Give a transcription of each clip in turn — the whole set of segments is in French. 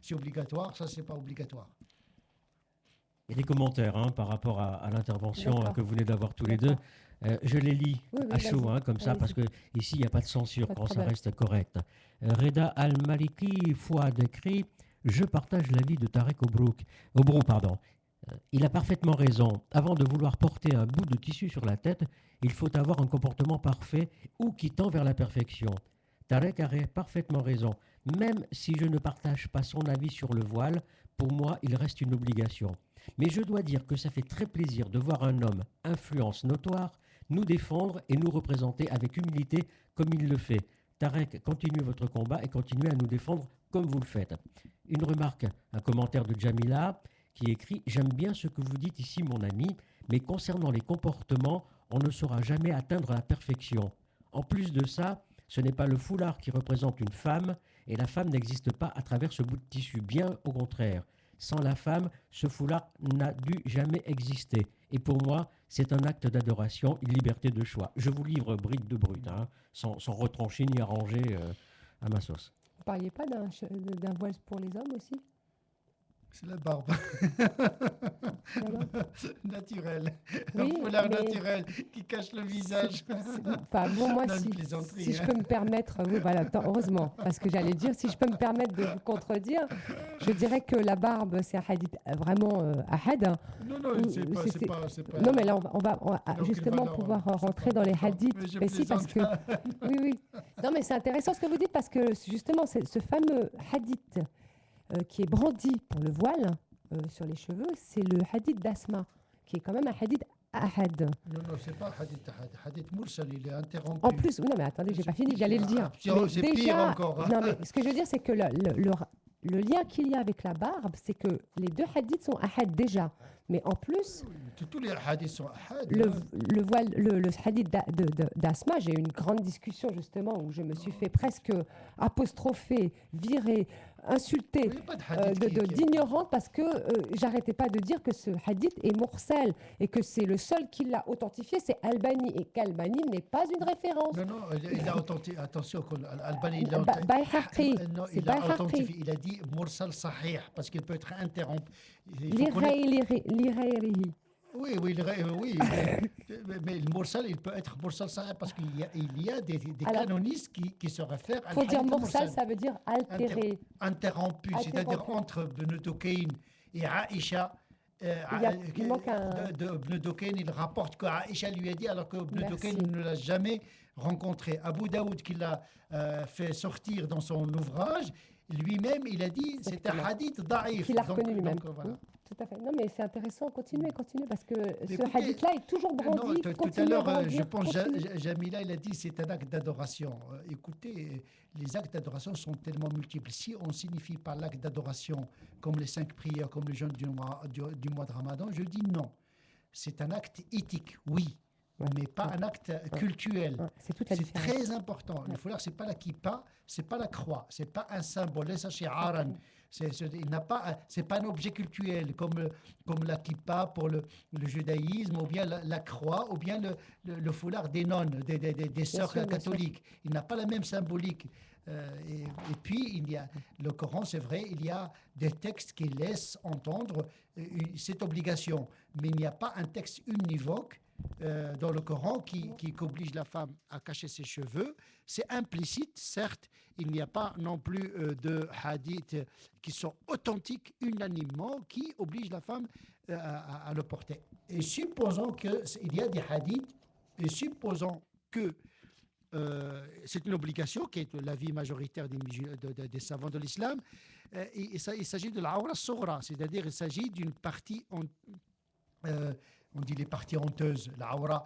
c'est obligatoire, ça, c'est pas obligatoire. Et des commentaires par rapport à l'intervention D'accord, que vous venez d'avoir tous les deux. d'accord. Je les lis Oui, à oui, chaud, vas-y, comme ça, parce allez-y, que ici, il n'y a pas de censure pas de quand ça problème. reste correct. Reda Al-Maliki, Fouad écrit: Je partage l'avis de Tarek Obrou, pardon. Il a parfaitement raison. Avant de vouloir porter un bout de tissu sur la tête, il faut avoir un comportement parfait ou qui tend vers la perfection. Tarek a parfaitement raison. Même si je ne partage pas son avis sur le voile, pour moi, il reste une obligation. Mais je dois dire que ça fait très plaisir de voir un homme, influence notoire, nous défendre et nous représenter avec humilité comme il le fait. Tarek, continuez votre combat et continuez à nous défendre comme vous le faites. Une remarque, un commentaire de Jamila qui écrit: J'aime bien ce que vous dites ici, mon ami, mais concernant les comportements, on ne saura jamais atteindre la perfection. En plus de ça, ce n'est pas le foulard qui représente une femme, et la femme n'existe pas à travers ce bout de tissu, bien au contraire. Sans la femme, ce foulard n'a dû jamais exister. Et pour moi, c'est un acte d'adoration, une liberté de choix. Je vous livre bride de brut, sans retrancher ni arranger à ma sauce. Vous parliez pas d'un voile pour les hommes aussi? C'est la barbe. La barbe. Naturel. Un Oui, foulard mais naturel qui cache le visage. enfin, bon, moi, Non, une si plaisanterie. je peux me permettre, oui, voilà, heureusement, parce que j'allais dire, si je peux me permettre de vous contredire, je dirais que la barbe, c'est un hadith vraiment ahad, hein, Non, non, où c'est pas. non, mais là, on va Ça n'a aucune justement valeur, pouvoir c'est rentrer pas dans les important. hadiths Mais je précis, parce plaisante. que, oui, oui. Non, mais c'est intéressant ce que vous dites, parce que justement, c'est ce fameux hadith qui est brandi pour le voile sur les cheveux, c'est le hadith d'Asma, qui est quand même un hadith ahad. Non, non, c'est pas hadith ahad. Hadith mursal, il est interrompu. En plus, non mais attendez, j'ai pas fini, j'allais le dire. Mais C'est pire encore. non mais ce que je veux dire, c'est que le lien qu'il y a avec la barbe, c'est que les deux hadiths sont ahad déjà. Mais en plus, Tous les hadiths sont ahad. le voile, le hadith d'Asma, j'ai eu une grande discussion justement où je me suis fait presque apostropher, virer, insulter Il n'y a pas de hadith d'ignorante parce que j'arrêtais pas de dire que ce hadith est mursal et que c'est le seul qui l'a authentifié, c'est Albani, et qu'Albani n'est pas une référence. Non, non, il a authentifié. Attention, Albani, il a Bayhaqi, non, c'est il a Bayhaqi. authentifié. Il a dit mursal sahih parce qu'il peut être interrompu. Il faut L'Irairihi. Oui, oui, oui. Mais le mursal, il peut être mursal sahih parce qu'il y a des Alors, canonistes qui se réfèrent à faut dire hadith mursal, ça veut dire altéré. interrompu, c'est-à-dire entre Ibn Dukayn et Aïcha. Il manque un... De Ibn Dukayn, il rapporte que Aïcha lui a dit alors que Ibn Merci. Dukayn ne l'a jamais rencontré. Abu Daoud, qui l'a fait sortir dans son ouvrage, lui-même, il a dit c'est un hadith daïf. Qu'il a reconnu lui-même. Voilà. Tout à fait. Non, mais c'est intéressant. Continuez, parce que ce Écoutez, hadith-là est toujours brandi. Tout à l'heure, je pense, Jamila, il a dit c'est un acte d'adoration. Écoutez, les actes d'adoration sont tellement multiples. Si on signifie par l'acte d'adoration comme les 5 prières, comme le jeûne du mois de Ramadan, je dis non. C'est un acte éthique, oui, mais pas un acte cultuel. C'est toute la C'est différence. très important. Le foulard, c'est pas la kippa, c'est pas la croix, c'est pas un symbole. Laisse shi'aran. C'est pas un objet cultuel comme la kippa pour le judaïsme, ou bien la croix, ou bien le foulard des nonnes, des sœurs catholiques. Il n'a pas la même symbolique. Et puis, il y a le Coran, c'est vrai, il y a des textes qui laissent entendre cette obligation. Mais il n'y a pas un texte univoque dans le Coran qui oblige la femme à cacher ses cheveux. C'est implicite, certes. Il n'y a pas non plus de hadiths qui sont authentiques unanimement qui obligent la femme à le porter. Et supposons qu'il y a des hadiths, et supposons que c'est une obligation qui est l'avis majoritaire des savants de l'islam. Il s'agit de l'aura soghra, c'est-à-dire il s'agit d'une partie, on dit les parties honteuses, l'aura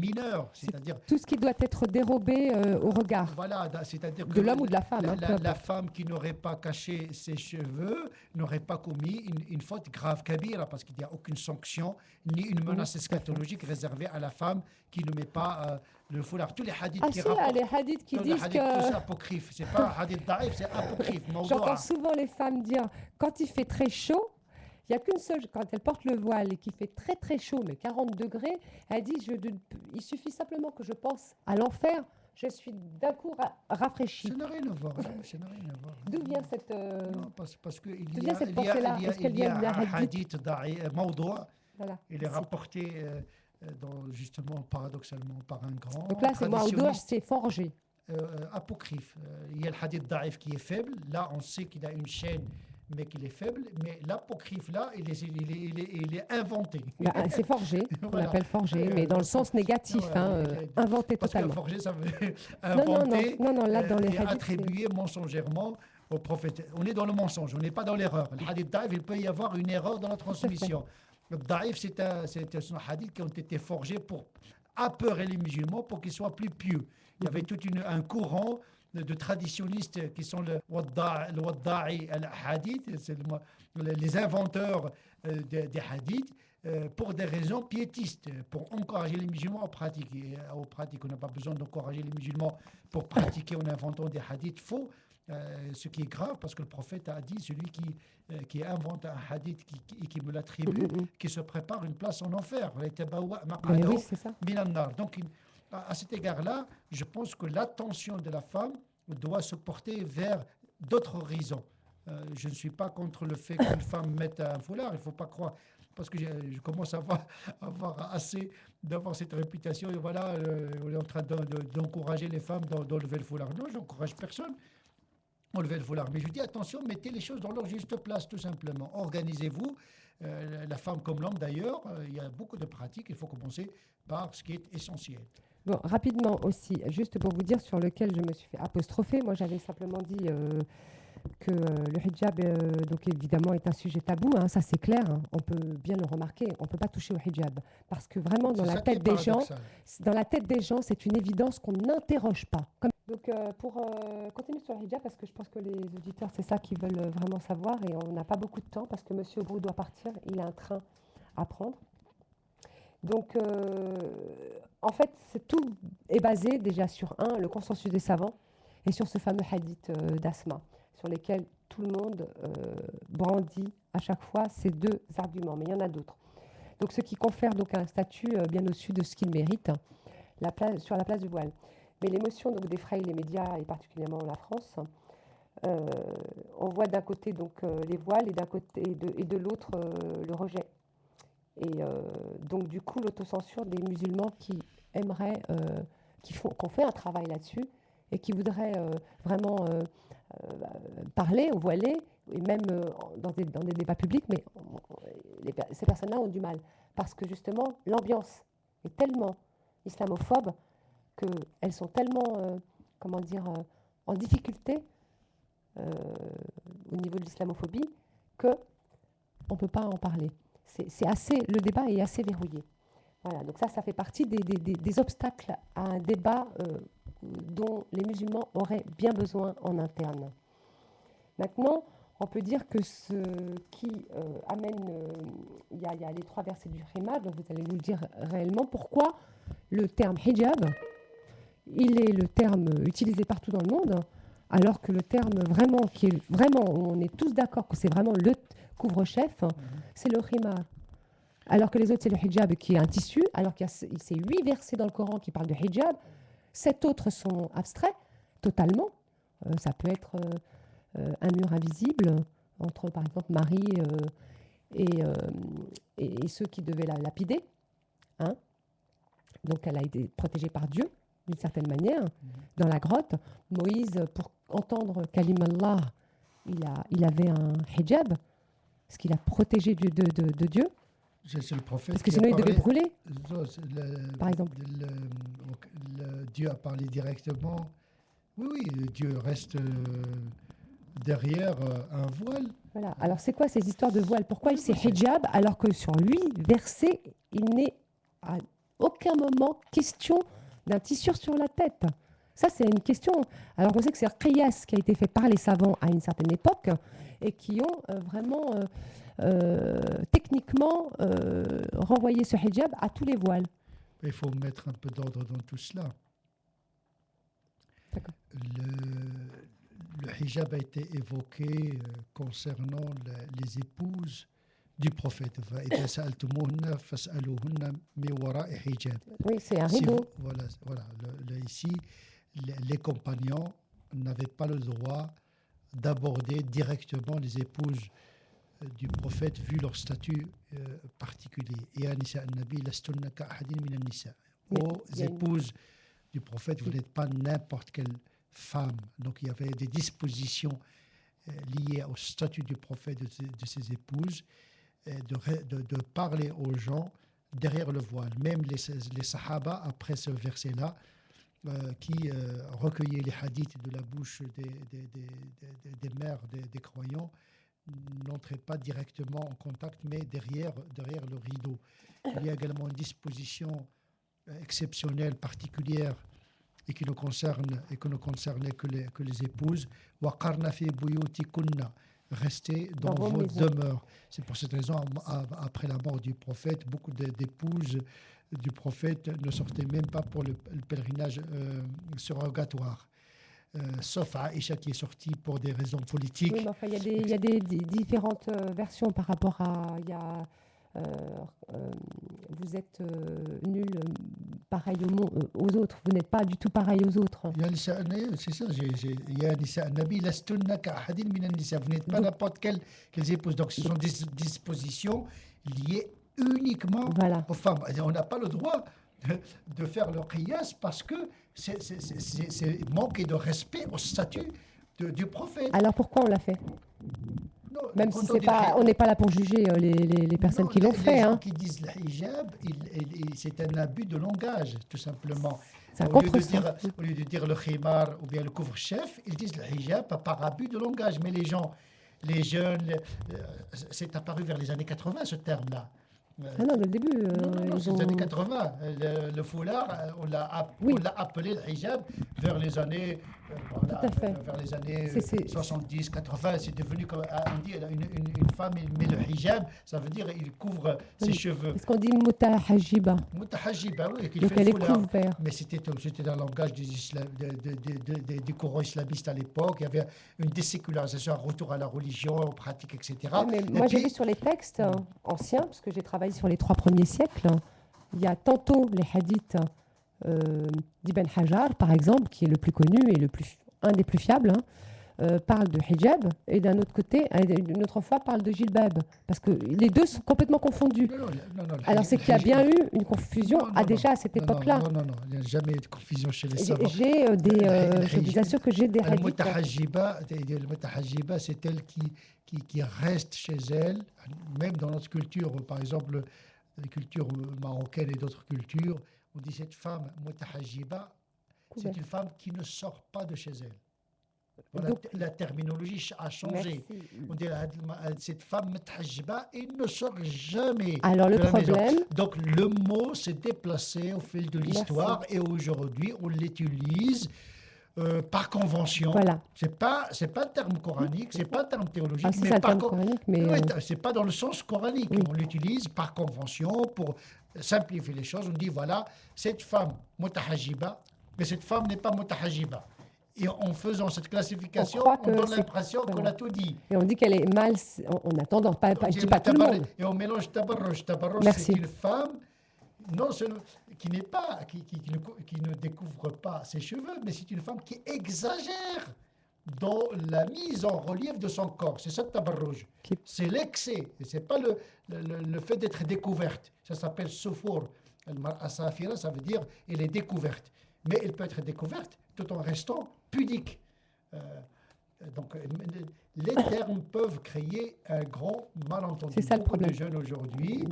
mineure, c'est-à-dire tout ce qui doit être dérobé au regard. Voilà, c'est-à-dire de l'homme ou de la femme. La femme qui n'aurait pas caché ses cheveux n'aurait pas commis une faute grave, kabira, parce qu'il n'y a aucune sanction ni une menace eschatologique réservée à la femme qui ne met pas le foulard. Tous les hadiths qui rapportent, les hadiths qui disent hadiths, que... c'est apocryphe, c'est pas hadith daïf, c'est apocryphe. J'entends souvent les femmes dire, quand il fait très chaud, il n'y a qu'une seule, quand elle porte le voile et qu'il fait très très chaud, mais 40 degrés, elle dit, il suffit simplement que je pense à l'enfer, je suis d'un coup rafraîchie. Ça n'a rien à voir. Ça n'a rien à voir. D'où vient cette... Non, parce qu'il d'où y vient a, cette il y a, pensée-là? il y a, Est-ce qu'elle il y vient a d'un un hadith? hadith mawdoua. Voilà. Il est rapporté justement paradoxalement par un grand Donc là, c'est Mawdou', traditionniste c'est forgé. apocryphe. Il y a le hadith daif qui est faible. Là, on sait qu'il a une chaîne, mais qu'il est faible. Mais l'apocryphe, là, il est inventé. C'est forgé, on Voilà. l'appelle forgé, mais dans le sens négatif, inventé Parce totalement. que forger, ça veut Non, inventer là, dans les et hadiths, attribuer mensongèrement au prophète. On est dans le mensonge, on n'est pas dans l'erreur. Le hadith daif, il peut y avoir une erreur dans la transmission. Le daif, c'est un hadith qui ont été forgés pour apeurer les musulmans pour qu'ils soient plus pieux. Il y avait tout un courant de traditionnistes qui sont le Wadda'i al-Hadith, c'est les inventeurs des hadiths, pour des raisons piétistes, pour encourager les musulmans à pratiquer. On n'a pas besoin d'encourager les musulmans pour pratiquer en inventant des hadiths faux. Ce qui est grave parce que le prophète a dit celui qui invente un hadith qui me l'attribue, qui se prépare une place en enfer. Oui, c'est ça. Donc à cet égard-là, je pense que l'attention de la femme doit se porter vers d'autres horizons. Je ne suis pas contre le fait qu'une femme mette un foulard, il ne faut pas croire, parce que je commence à avoir assez d'avoir cette réputation, et voilà, on est en train d'encourager les femmes d'enlever le foulard. Non, j'encourage personne à enlever le foulard, mais je dis attention, mettez les choses dans leur juste place, tout simplement. Organisez-vous, la femme comme l'homme d'ailleurs, il y a beaucoup de pratiques, il faut commencer par ce qui est essentiel. Bon, rapidement aussi, juste pour vous dire sur lequel je me suis fait apostropher, moi j'avais simplement dit que le hijab, donc évidemment, est un sujet tabou, ça c'est clair, on peut bien le remarquer, on ne peut pas toucher au hijab, parce que vraiment dans la tête des gens, c'est une évidence qu'on n'interroge pas. Donc pour continuer sur le hijab, parce que je pense que les auditeurs, c'est ça qu'ils veulent vraiment savoir, et on n'a pas beaucoup de temps, parce que M. Brou doit partir, il a un train à prendre. Donc, en fait, tout est basé déjà sur le consensus des savants et sur ce fameux hadith d'Asma, sur lesquels tout le monde brandit à chaque fois ces deux arguments, mais il y en a d'autres. Donc, ce qui confère donc un statut bien au-dessus de ce qu'il mérite sur la place du voile. Mais l'émotion donc défraye les médias et particulièrement la France. On voit d'un côté donc les voiles et de l'autre le rejet. Et donc, du coup, l'autocensure des musulmans qui aimeraient, qu'on fait un travail là-dessus et qui voudraient vraiment parler aux voilés, et même dans des débats publics, mais ces personnes-là ont du mal. Parce que justement, l'ambiance est tellement islamophobe qu'elles sont tellement, en difficulté au niveau de l'islamophobie qu'on ne peut pas en parler. Le débat est assez verrouillé. Voilà, donc ça fait partie des obstacles à un débat dont les musulmans auraient bien besoin en interne. Maintenant, on peut dire que ce qui amène, il y a les 3 versets du Rima, donc vous allez nous le dire réellement pourquoi le terme hijab, il est le terme utilisé partout dans le monde, alors que le terme on est tous d'accord que c'est vraiment le couvre-chef, c'est le khimar. Alors que les autres, c'est le hijab qui est un tissu, alors qu'il y a ces 8 versets dans le Coran qui parlent de hijab. 7 autres sont abstraits, totalement. Ça peut être un mur invisible entre, par exemple, Marie et ceux qui devaient la lapider. Donc, elle a été protégée par Dieu, d'une certaine manière, dans la grotte. Moïse, pour entendre Kalim Allah, il avait un hijab, parce qu'il a protégé de Dieu. C'est le prophète. Parce que sinon, il devait brûler. Par exemple. Dieu a parlé directement. Oui, Dieu reste derrière un voile. Voilà. Alors, c'est quoi ces histoires de voile? Pourquoi il s'est hijab alors que sur 8 versets, il n'est à aucun moment question d'un tissu sur la tête? Ça, c'est une question. Alors qu'on sait que c'est un qiyas qui a été fait par les savants à une certaine époque et qui ont vraiment techniquement renvoyé ce hijab à tous les voiles. Il faut mettre un peu d'ordre dans tout cela. Le hijab a été évoqué concernant les épouses du prophète. Oui, c'est un rideau. Voilà, ici, les compagnons n'avaient pas le droit d'aborder directement les épouses du prophète vu leur statut particulier. Et Anissa al-Nabi, lastunna ka'ahadin min an-nisa. Aux épouses du prophète, vous n'êtes pas n'importe quelle femme. Donc il y avait des dispositions liées au statut du prophète de ses épouses, de parler aux gens derrière le voile. Même les sahaba, après ce verset-là, qui recueillaient les hadiths de la bouche des mères des croyants, n'entraient pas directement en contact, mais derrière le rideau. Il y a également une disposition exceptionnelle, particulière, et qui ne concernait que les épouses. وَقَرْنَ فِي بُيُوتِكُنَّ, restez dans vos demeures. C'est pour cette raison, après la mort du prophète, beaucoup d'épouses du prophète ne sortaient même pas pour le pèlerinage surrogatoire. Sauf Aïcha qui est sortie pour des raisons politiques. Oui, mais enfin, il y a des différentes versions par rapport à... vous êtes nul pareil aux autres. Vous n'êtes pas du tout pareil aux autres. C'est ça. Il y a Nisa al-Nabi, lastunna ka'ahadin min an-nisa. Vous n'êtes pas n'importe quelles épouses. Donc, ce sont des dispositions liées uniquement aux femmes. On n'a pas le droit de faire le qiyas parce que c'est manquer de respect au statut du prophète. Alors, pourquoi on l'a fait? Non, même si on n'est pas là pour juger les personnes qui l'ont fait. Les gens qui disent le hijab, c'est un abus de langage, tout simplement. Au lieu de dire le khimar ou bien le couvre-chef, ils disent le hijab par abus de langage. Mais les jeunes, c'est apparu vers les années 80, ce terme-là. Ah non, le début. Non, c'est les années 80. Le foulard, on l'a appelé le hijab vers les années, vers les années 70, 80. C'est devenu, comme on dit, une femme met le hijab, ça veut dire il couvre ses cheveux. Est-ce qu'on dit mutahajiba? Mutahajiba, oui, qu'il donc fait elle le foulard. est couverte. Mais c'était dans le langage des courants islamistes à l'époque. Il y avait une désécularisation, un retour à la religion, aux pratiques, etc. Mais moi, j'ai vu sur les textes anciens, parce que j'ai travaillé sur les 3 premiers siècles, il y a tantôt les hadiths d'Ibn Hajar, par exemple, qui est le plus connu et un des plus fiables, parle de hijab, et d'un autre côté, une autre fois, parle de jilbab, parce que les deux sont complètement confondus. Non, alors c'est qu'il y a bien eu une confusion déjà à cette époque-là. Non, il n'y a jamais eu de confusion chez les savants. Je vous assure que j'ai des hadiths. Le mutahajiba, c'est elle qui reste chez elle, même dans notre culture, par exemple, la culture marocaine et d'autres cultures, on dit cette femme mutahajiba, c'est une femme qui ne sort pas de chez elle. Voilà, la terminologie a changé. Merci. On dit cette femme mutahajiba et ne sort jamais. Alors le de la problème. maison. Donc le mot s'est déplacé au fil de l'histoire et aujourd'hui on l'utilise par convention. Voilà. C'est pas un terme coranique, c'est pas un terme théologique, mais mais par coranique, mais c'est pas dans le sens coranique. Oui. On l'utilise par convention pour simplifier les choses. On dit voilà, cette femme mutahajiba, mais cette femme n'est pas mutahajiba. Et en faisant cette classification, on donne l'impression qu'on a tout dit. Et on dit qu'elle est mal. On a tendance, je dis pas tout le monde. Et on mélange tabarruj. Tabarruj, c'est une femme non seulement qui ne découvre pas ses cheveux, mais c'est une femme qui exagère dans la mise en relief de son corps. C'est ça le tabarruj. C'est l'excès. C'est pas le fait d'être découverte. Ça s'appelle soufour. Al-mar'a safira, ça veut dire elle est découverte. Mais elle peut être découverte tout en restant pudique. Donc, les termes peuvent créer un grand malentendu. C'est ça le Beaucoup problème. de jeunes aujourd'hui,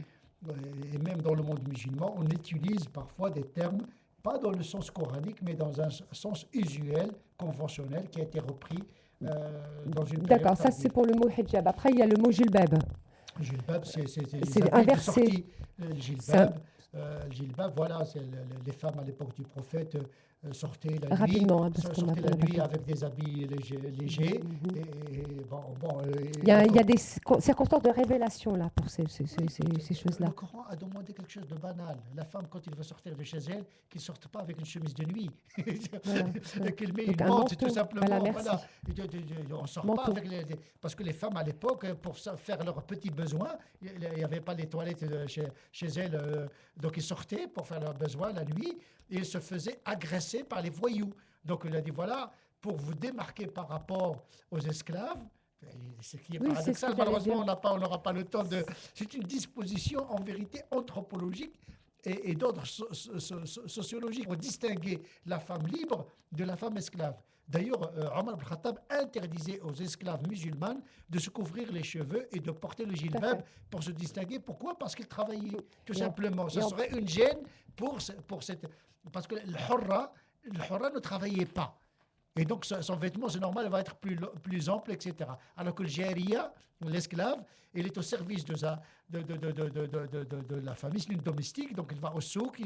et même dans le monde musulman, on utilise parfois des termes, pas dans le sens coranique, mais dans un sens usuel, conventionnel, qui a été repris dans une période. D'accord, ça c'est pour le mot hijab. Après, il y a le mot jilbab. Jilbab, c'est inversé. Jilbab, voilà, les femmes à l'époque du prophète sortaient la rapidement, nuit, sortaient la nuit avec des habits légers. Il y a des circonstances de révélation là pour ces choses-là. Le Coran a demandé quelque chose de banal. La femme, quand il veut sortir de chez elle, qu'il ne sorte pas avec une chemise de nuit. Voilà. Qu'il met une mante, tout simplement. Voilà. On ne sort pas avec parce que les femmes à l'époque, pour faire leurs petits besoins, il n'y avait pas les toilettes chez elles. Donc ils sortaient pour faire leurs besoins la nuit et ils se faisaient agresser par les voyous. Donc il a dit voilà, pour vous démarquer par rapport aux esclaves, et ce qui est Oui, c'est ce paradoxal, que j'allais malheureusement dire. on n'aura pas le temps de... C'est une disposition en vérité anthropologique et d'ordre sociologique pour distinguer la femme libre de la femme esclave. D'ailleurs, Omar ibn Khattab interdisait aux esclaves musulmanes de se couvrir les cheveux et de porter le Tout à djilbab fait. pour se distinguer. Pourquoi? Parce qu'ils travaillaient, tout Et en- simplement. et Ce en- serait une gêne pour cette... Parce que le hurra ne travaillait pas. Et donc, son vêtement, c'est normal, il va être plus ample, etc. Alors que le jariya, l'esclave, il est au service de la famille, c'est une domestique, donc il va au souk,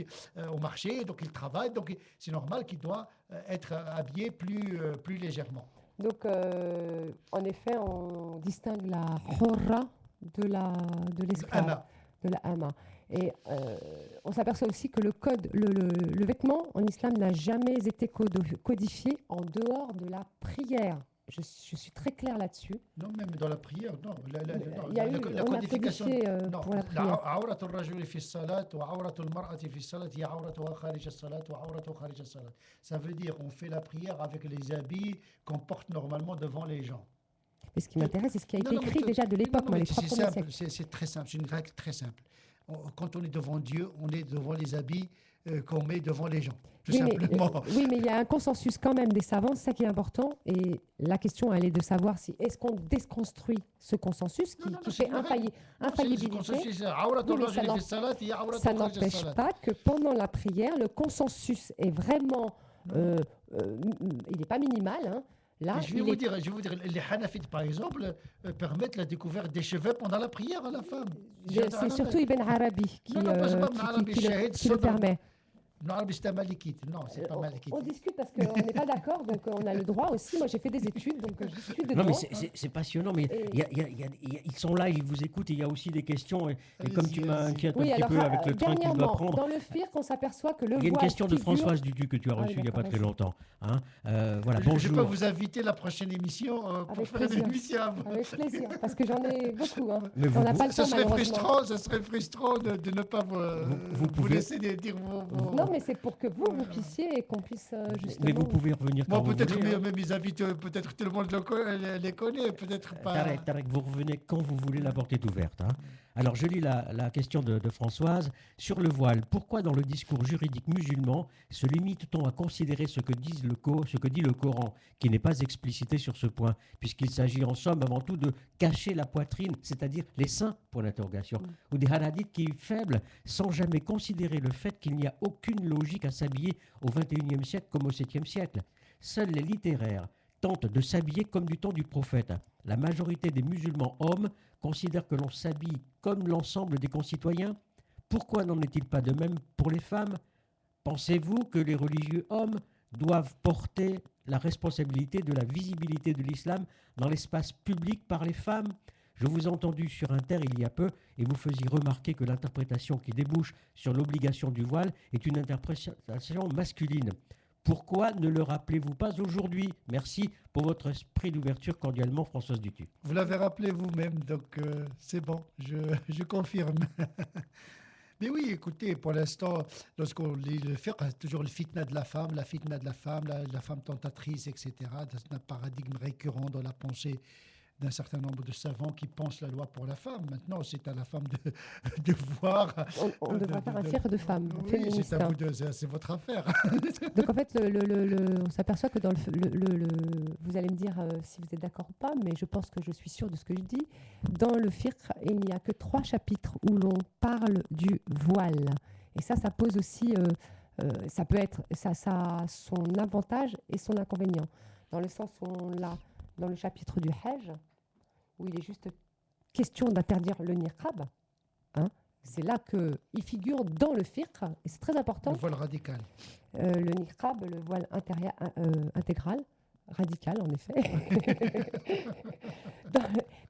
au marché, donc il travaille, donc c'est normal qu'il doit être habillé plus légèrement. Donc, en effet, on distingue la hurra de l'esclave, Ama. de la hama. Et on s'aperçoit aussi que le code, le vêtement en islam n'a jamais été codifié en dehors de la prière. Je suis très claire là-dessus. Non, même dans la prière, non. Non, Il y a eu, la on a codification. codifié Non, pour la prière. عورة الرجل في الصلاة وعورة المرأة في الصلاة هي عورتها خارج الصلاة وعورته خارج الصلاة. Ça veut dire on fait la prière avec les habits qu'on porte normalement devant les gens. Mais ce qui m'intéresse, c'est ce qui a Non, été non, mais écrit déjà de l'époque, non, moi, mais les 3 c'est premiers simple, siècles. c'est très simple, c'est une règle très simple. Quand on est devant Dieu, on est devant les habits qu'on met devant les gens, tout Oui, mais, simplement. oui, mais il y a un consensus quand même des savants, c'est ça qui est important. Et la question, elle est de savoir si est-ce qu'on déconstruit ce consensus qui, Non, qui c'est fait une règle. Non, c'est infaillibilité. consensus, عورة Oui, mais الرجل في الصلاة هي عورته ça خارج n'empêche الصلاة. pas que pendant la prière, le consensus est vraiment, il n'est pas minimal. Hein. Là, Je vais vous dire, les Hanafites, par exemple, permettent la découverte des cheveux pendant la prière à la femme. c'est surtout Ibn Arabi qui, Non, non, pas Ibn Arabi, Shahid qui le Sadr. permet. Non, Arabi, c'est un malikite. Non, c'est pas malikite. On discute parce qu'on n'est pas d'accord, donc on a le droit aussi. Moi, j'ai fait des études, donc je suis dedans. Non, mais c'est passionnant, mais Et- ils sont là, ils vous écoutent, et il y a aussi des questions. Et comme tu m'as Allez-y. inquiète Oui, un petit alors, peu avec le train qu'il doit dernièrement, prendre, dans le FIRC, on s'aperçoit que le il y a une voile question de figure- Françoise Dudu que tu as Ah oui, reçue il n'y a pas d'accord, très vas-y. longtemps. Hein. Voilà, Je peux bonjour. vous inviter la prochaine émission pour Avec faire une plaisir. émission à vous. Avec plaisir, parce que j'en ai beaucoup. Hein. Mais On n'a pas le Ça temps, serait malheureusement. frustrant de ne pas Vous vous pouvez- laisser dire vos... Non, mais c'est pour que vous puissiez et qu'on puisse justement... Mais vous pouvez revenir quand Bon, vous peut-être voulez. Hein. mes invités, peut-être tout le monde les connaît, peut-être pas. Tarek, vous revenez quand vous voulez, la porte est ouverte. Hein. Alors, je lis la question de Françoise. Sur le voile, pourquoi dans le discours juridique musulman se limite-t-on à considérer ce que dit le Coran, qui n'est pas explicité sur ce point, puisqu'il s'agit en somme avant tout de cacher la poitrine, c'est-à-dire les seins, point d'interrogation, ou des hadiths qui faibles, sans jamais considérer le fait qu'il n'y a aucune logique à s'habiller au XXIe siècle comme au VIIe siècle. Seuls les littéraires tentent de s'habiller comme du temps du prophète. La majorité des musulmans hommes considèrent que l'on s'habille comme l'ensemble des concitoyens. Pourquoi n'en est-il pas de même pour les femmes? Pensez-vous que les religieux hommes doivent porter la responsabilité de la visibilité de l'islam dans l'espace public par les femmes? Je vous ai entendu sur Inter il y a peu et vous faisiez remarquer que l'interprétation qui débouche sur l'obligation du voile est une interprétation masculine. Pourquoi ne le rappelez-vous pas aujourd'hui? Merci pour votre esprit d'ouverture, cordialement, Françoise Dutu. Vous l'avez rappelé vous-même, donc c'est bon, je confirme. Mais oui, écoutez, pour l'instant, lorsqu'on lit le fiqh, c'est toujours le fitna de la femme, la femme tentatrice, etc. C'est un paradigme récurrent dans la pensée d'un certain nombre de savants qui pensent la loi pour la femme. Maintenant, c'est à la femme de voir. On devrait faire un fiqh de femmes, Oui, féministe. c'est à vous c'est votre affaire. Donc en fait, on s'aperçoit que dans vous allez me dire si vous êtes d'accord ou pas, mais je pense que je suis sûre de ce que je dis. Dans le fiqh, il n'y a que 3 chapitres où l'on parle du voile. Et ça pose aussi, ça peut être, ça a son avantage et son inconvénient. Dans le sens où on l'a dans le chapitre du Hajj, où il est juste question d'interdire le niqab. Hein, c'est là qu'il figure dans le fiqh, et c'est très important. Le voile radical. Le niqab, le voile intégral, radical en effet.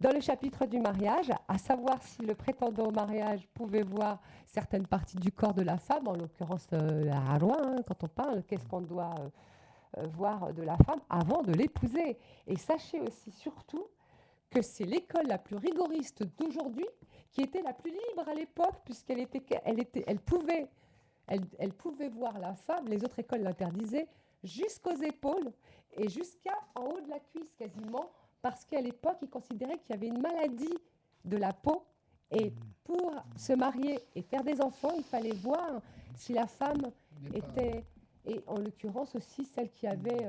dans le chapitre du mariage, à savoir si le prétendant au mariage pouvait voir certaines parties du corps de la femme, en l'occurrence la harwa, hein, quand on parle, qu'est-ce qu'on doit voir de la femme avant de l'épouser. Et sachez aussi surtout que c'est l'école la plus rigoriste d'aujourd'hui qui était la plus libre à l'époque, puisqu'elle pouvait voir la femme, les autres écoles l'interdisaient, jusqu'aux épaules et jusqu'à en haut de la cuisse quasiment, parce qu'à l'époque, ils considéraient qu'il y avait une maladie de la peau. Et pour se marier et faire des enfants, il fallait voir si la femme était, et en l'occurrence aussi celle qui avait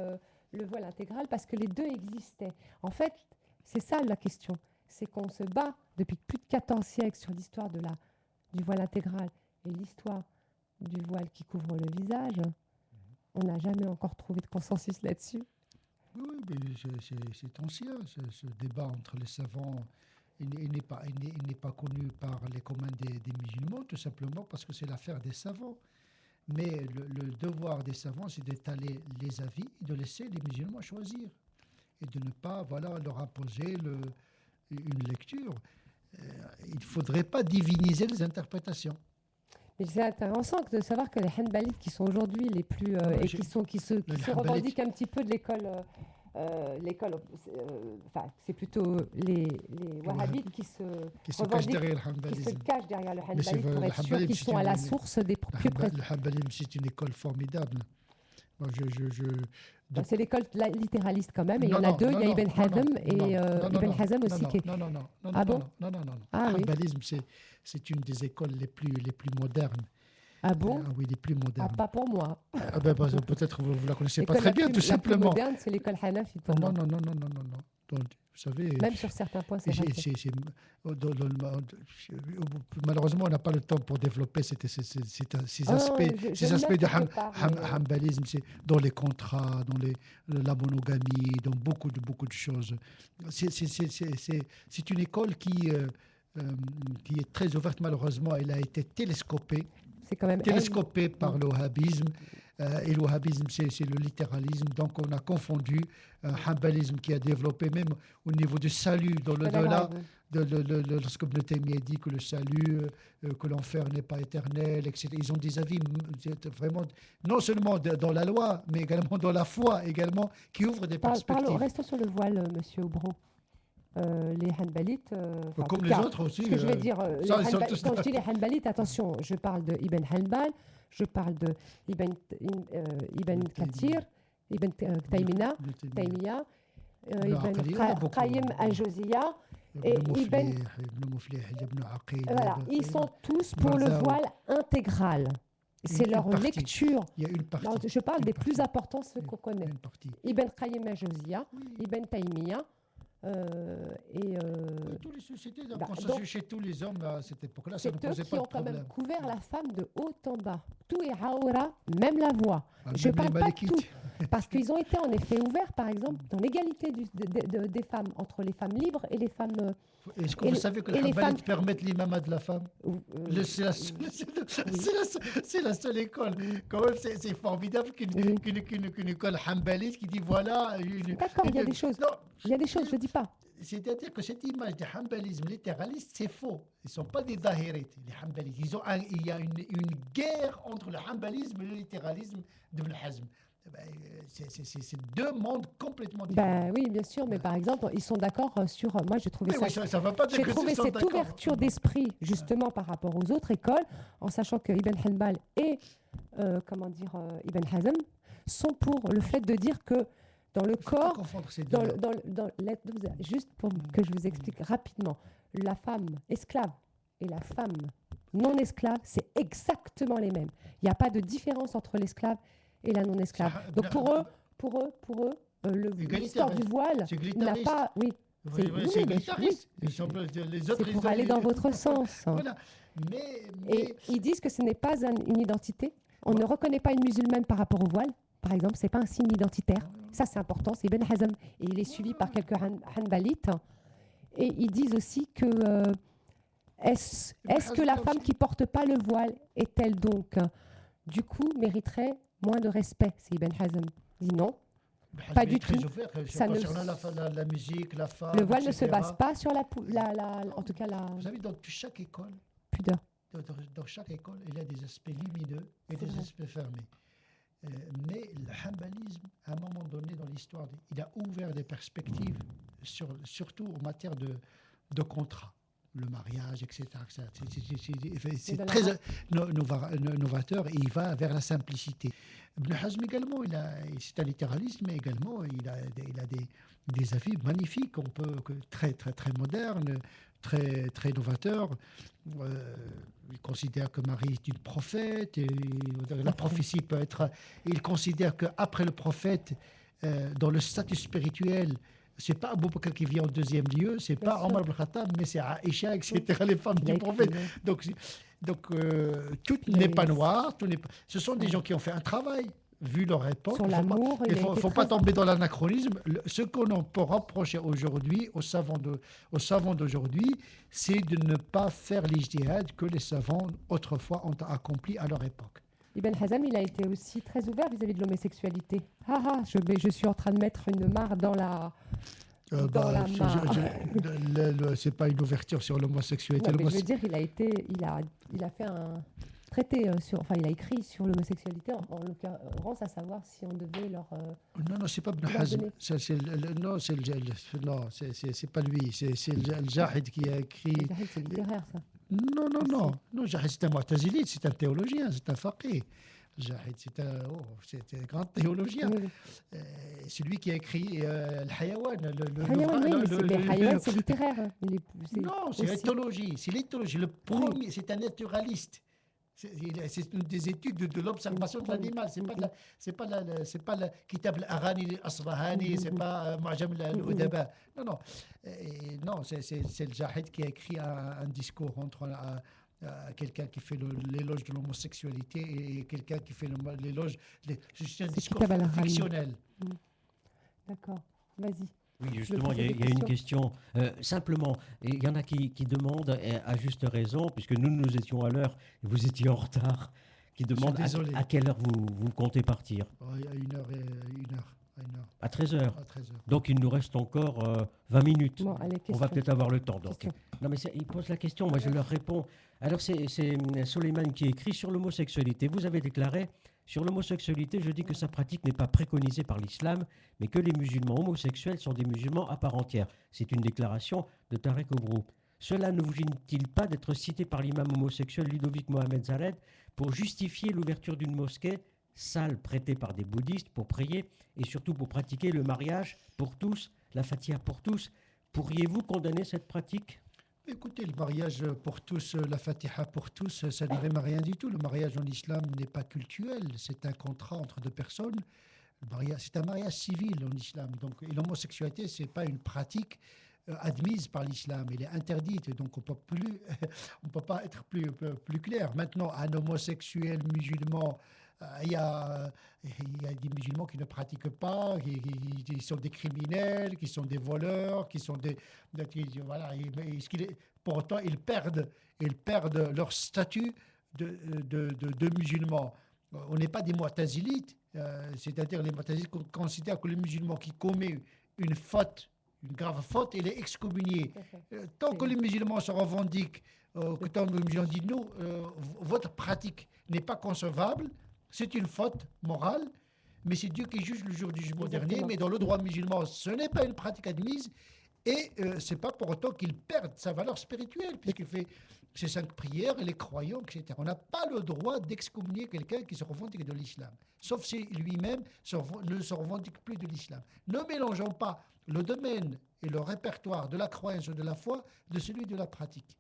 le voile intégral, parce que les deux existaient. En fait, c'est ça la question. C'est qu'on se bat depuis plus de 14 siècles sur l'histoire du voile intégral et l'histoire du voile qui couvre le visage. On n'a jamais encore trouvé de consensus là-dessus. Oui, mais c'est ancien, ce débat entre les savants. Il n'est pas connu par les communs des musulmans, tout simplement parce que c'est l'affaire des savants. Mais le devoir des savants, c'est d'étaler les avis et de laisser les musulmans choisir. Et de ne pas leur imposer une lecture. Il ne faudrait pas diviniser les interprétations. Mais c'est intéressant de savoir que les Hanbalites qui sont aujourd'hui les plus et qui se revendiquent un petit peu de l'école, enfin c'est plutôt les Wahhabites qui se cachent derrière le qui se hanbalisme. cachent derrière le Mais c'est Hanbali vrai, pour le être sûr hanbalisme, qu'ils c'est sont à la une- source des plus précis. Le hanbalisme, c'est une école formidable. Moi, C'est l'école littéraliste quand même, et il y en Non, a non, deux, il y a non, Ibn non, Hazm non, et non, non, Ibn non, Hazm non, aussi non, qui est... non, non, non, non, Ah non, bon? non, non, non, non. Ah Le oui. hanbalisme, c'est une des écoles les plus modernes. Ah bon? Oui, les plus Ah, modernes. pas pour moi. Peut-être vous la connaissez pas L'école très bien, tout la plus simplement. moderne, c'est l'école Hanafi pour moi. Non, non, non, non, non, non. Donc, vous savez, Même sur certains points, c'est vrai. malheureusement, on n'a pas le temps pour développer ces Ah, aspects, je ces le aspects note de quelque part, mais, hanbalisme, c'est dans les contrats, dans la monogamie, dans beaucoup de choses. C'est une école qui est très ouverte, malheureusement. Elle a été télescopée c'est quand même par le wahhabisme. Et le wahhabisme, c'est le littéralisme. Donc, on a confondu un hanbalisme qui a développé même au niveau du salut, dans l'au-delà, lorsque Ibn Taymiyyah dit que le salut, que l'enfer n'est pas éternel, etc. Ils ont des avis vraiment, non seulement dans la loi, mais également dans la foi, également, qui ouvrent des perspectives. Restons sur le voile, monsieur Aubro. Les Hanbalites, comme les autres aussi. Ce que je vais dire, quand je dis les Hanbalites, attention, je parle de Ibn Hanbal, je parle de Ibn Kathir, Ibn Taymiyyah, Ibn Qayyim al-Jawziyya et Ibn Muflih, Ibn Aqil. Voilà, ils sont tous pour le voile intégral. C'est leur lecture. Il y a une partie. Non, je parle des plus importants, ceux qu'on connaît. Ibn Qayyim al-Jawziyya, Ibn Taymiyyah. Toutes les sociétés, chez tous les hommes à cette époque-là, ça ne posait pas de problème. C'est eux qui ont quand même couvert la femme de haut en bas. Tout est haoura, même la voix. Je ne parle pas de tout, parce qu'ils ont été en effet ouverts, par exemple, dans l'égalité des femmes, entre les femmes libres et les femmes... Est-ce que vous savez que les Hanbalites permettent l'imamat de la femme? C'est la seule école. Quand même, c'est formidable qu'une école hanbalite qui dit voilà... D'accord, il y a des choses. Il y a des choses, je ne dis pas. C'est-à-dire que cette image du hanbalisme littéraliste, c'est faux. Ils ne sont pas des dahirites, les hanbalites. Il y a une guerre entre le hanbalisme et le littéralisme d'Ibn Hazm. C'est deux mondes complètement différents. Oui, bien sûr, mais par exemple, ils sont d'accord sur... Moi, j'ai trouvé j'ai trouvé cette ouverture d'esprit, justement, par rapport aux autres écoles, en sachant que Ibn Hanbal et Ibn Hazm sont pour le fait de dire que dans le corps, juste pour que je vous explique rapidement, la femme esclave et la femme non esclave, c'est exactement les mêmes. Il n'y a pas de différence entre l'esclave et la non-esclave. Donc pour eux, l'histoire du voile n'a pas... Oui, c'est guitariste. C'est pour aller dans votre sens. Voilà. Et ils disent que ce n'est pas une identité. On ne reconnaît pas une musulmane par rapport au voile. Par exemple, ce n'est pas un signe identitaire. Ça, c'est important. C'est Ibn Hazm. Et il est suivi par quelques Hanbalites. Et ils disent aussi que... est-ce que la femme qui ne porte pas le voile est-elle donc, du coup, mériterait moins de respect? C'est Ibn Hazm. Il dit non. Pas du tout. Ça concernant la musique, la femme, le voile etc. ne se base pas sur en tout cas la... Vous savez, dans chaque école, pudeur. Dans chaque école, il y a des aspects lumineux et des aspects fermés. Mais le hanbalisme, à un moment donné dans l'histoire, il a ouvert des perspectives, surtout en matière de contrat. le mariage, etc. C'est dans la très novateur et il va vers la simplicité. Ibn Hazm également, c'est un littéraliste, mais également il a des avis magnifiques, très, très, très modernes, très, très novateurs. Il considère que Marie est une prophète, et la prophétie peut être. Il considère qu'après le prophète, dans le statut spirituel, c'est pas Abu Bakr qui vient en deuxième lieu, c'est Bien pas sûr. Omar ibn Khattab, mais c'est Aïcha, etc., les femmes Il a du écrit, prophète. ouais. Donc, tout Il n'est avait- pas noir. Ce sont des gens qui ont fait un travail, vu leur époque. Sur Il faut pas, l'amour, il a été faut pas très... tomber dans l'anachronisme. Ce qu'on peut reprocher aujourd'hui aux savants d'aujourd'hui, c'est de ne pas faire l'ijtihad que les savants autrefois ont accompli à leur époque. Ibn Hazm, il a été aussi très ouvert vis-à-vis de l'homosexualité. Ah ah, je suis en train de mettre une mare dans la... Dans la mare. C'est pas une ouverture sur l'homosexualité. Non, mais je veux dire, il a fait un traité enfin, il a écrit sur l'homosexualité, en l'occurrence, à savoir si on devait leur... Non, c'est pas Ibn leur Hazm. donner. C'est pas lui. C'est le Jahid qui a écrit. C'est littéraire, ça. Non, Jahid, c'est un mu'tazilite, c'est un théologien, c'est un faqih. Jahid, c'est un grand théologien. Oui, oui. C'est lui qui a écrit Al-Hayawan. Hayawan, oui, mais Hayawan, c'est littéraire. Hein. Non, c'est l'éthologie. C'est l'éthologie. Le premier, c'est un naturaliste. C'est une des études de l'observation de l'animal. C'est pas la Kitab al-Aghani al-Asbahani, c'est pas Mu'jam al-Udaba. Non, c'est le Jahid qui a écrit un discours entre quelqu'un qui fait l'éloge de l'homosexualité et quelqu'un qui fait l'éloge. C'est un discours Kitab al-Aghani. fictionnel. D'accord, vas-y. Oui, justement, il y a une question. Simplement, il y en a qui demandent, à juste raison, puisque nous étions à l'heure et vous étiez en retard, qui demandent désolé. à quelle heure vous comptez partir. Il y a une heure. À 13h. À 13h. Donc il nous reste encore 20 minutes. Bon, allez, On va question. peut-être avoir le temps. Donc. Question. Non, mais ils posent la question, moi je leur réponds. Alors c'est Soleiman qui écrit sur l'homosexualité. Vous avez déclaré, sur l'homosexualité, je dis que sa pratique n'est pas préconisée par l'islam, mais que les musulmans homosexuels sont des musulmans à part entière. C'est une déclaration de Tarek Obrou. Cela ne vous gêne-t-il pas d'être cité par l'imam homosexuel Ludovic Mohamed Zared pour justifier l'ouverture d'une mosquée, salle prêtée par des bouddhistes pour prier et surtout pour pratiquer le mariage pour tous, la Fatiha pour tous? Pourriez-vous condamner cette pratique? Écoutez, le mariage pour tous, la Fatiha pour tous, ça ne rime à rien du tout. Le mariage en islam n'est pas cultuel, c'est un contrat entre deux personnes. C'est un mariage civil en islam. Donc, et l'homosexualité, ce n'est pas une pratique admise par l'islam. Elle est interdite, donc on ne peut pas être plus clair. Maintenant, un homosexuel musulman, il y a des musulmans qui ne pratiquent pas, qui sont des criminels, qui sont des voleurs, voilà, pourtant ils perdent leur statut de musulmans. On n'est pas des mu'tazilites, c'est-à-dire les mu'tazilites considèrent que le musulman qui commet une grave faute, il est excommunié. Tant que les musulmans se revendiquent, tant que les musulmans disent non, votre pratique n'est pas concevable, c'est une faute morale, mais c'est Dieu qui juge le jour du jugement dernier. Mais dans le droit musulman, ce n'est pas une pratique admise et ce n'est pas pour autant qu'il perde sa valeur spirituelle, puisqu'il fait ses 5 prières et les croyants, etc. On n'a pas le droit d'excommunier quelqu'un qui se revendique de l'islam, sauf si lui-même ne se revendique plus de l'islam. Ne mélangeons pas le domaine et le répertoire de la croyance ou de la foi de celui de la pratique.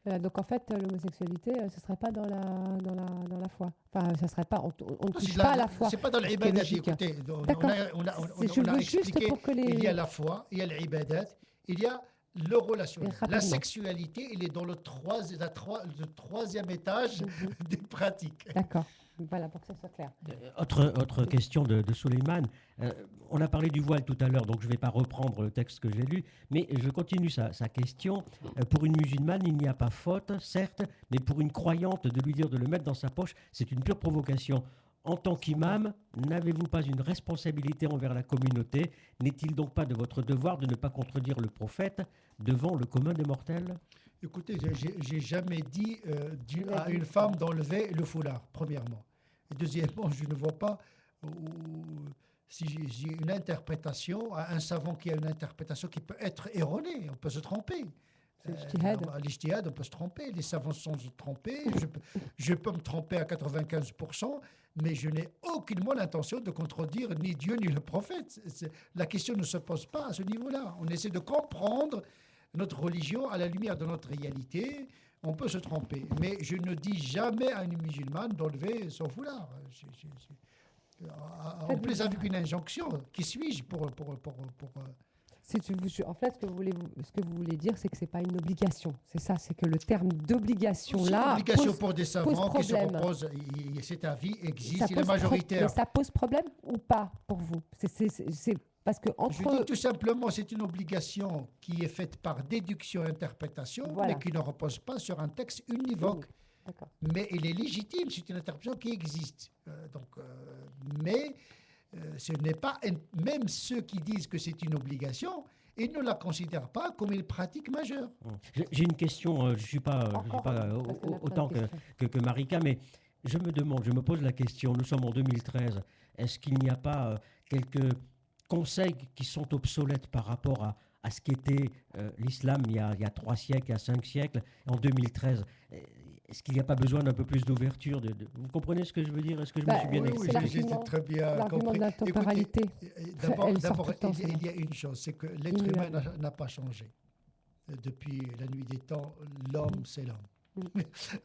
Voilà, donc en fait, l'homosexualité, ce ne serait pas dans la foi. Enfin, ça serait pas, on ne touche pas à la foi. C'est pas dans l'ibadat, écoutez. D'accord. On Je a veux juste expliqué, pour que les... il y a la foi, il y a l'ibadat, il y a le relationnel. Rapidement. La sexualité, il est dans le troisième étage des pratiques. D'accord. Voilà, pour que ça soit clair. Autre question de Soleiman. On a parlé du voile tout à l'heure, donc je ne vais pas reprendre le texte que j'ai lu, mais je continue sa question. Pour une musulmane, il n'y a pas faute, certes, mais pour une croyante, de lui dire de le mettre dans sa poche, c'est une pure provocation. En tant qu'imam, n'avez-vous pas une responsabilité envers la communauté? N'est-il donc pas de votre devoir de ne pas contredire le prophète devant le commun des mortels? Écoutez, j'ai jamais dit à une femme d'enlever le foulard, premièrement. Et deuxièmement, je ne vois pas si j'ai une interprétation, un savant qui a une interprétation qui peut être erronée, on peut se tromper. C'est l'ijtihad. L'ijtihad, on peut se tromper, les savants sont trompés, je peux me tromper à 95%, mais je n'ai aucunement l'intention de contredire ni Dieu ni le prophète. La question ne se pose pas à ce niveau-là. On essaie de comprendre notre religion à la lumière de notre réalité. On peut se tromper, mais je ne dis jamais à une musulmane d'enlever son foulard. En plus, avec une injonction, qui suis-je pour En fait, ce que vous voulez dire, c'est que ce n'est pas une obligation. C'est ça, c'est que le terme d'obligation c'est là. une obligation pour des savants qui se problème. reposent. Cet avis Ça existe, il est pose majoritaire. Mais ça pose problème ou pas pour vous? C'est parce que Je dis tout simplement, c'est une obligation qui est faite par déduction et interprétation, Voilà. mais qui ne repose pas sur un texte univoque. D'accord. Mais il est légitime, c'est une interprétation qui existe. Mais ce n'est pas, même ceux qui disent que c'est une obligation, ils ne la considèrent pas comme une pratique majeure. J'ai une question, je ne suis pas, autant que Marika, mais je me pose la question, nous sommes en 2013, est-ce qu'il n'y a pas quelques conseils qui sont obsolètes par rapport à ce qu'était l'islam il y a 3 siècles, il y a 5 siècles, en 2013 est-ce qu'il n'y a pas besoin d'un peu plus d'ouverture Vous comprenez ce que je veux dire? Est-ce que je me suis bien Oui, exprimé? j'ai très bien l'argument compris. de la temporalité. D'abord, il y a une chose, c'est que l'être humain n'a pas changé. Depuis la nuit des temps, l'homme, c'est l'homme.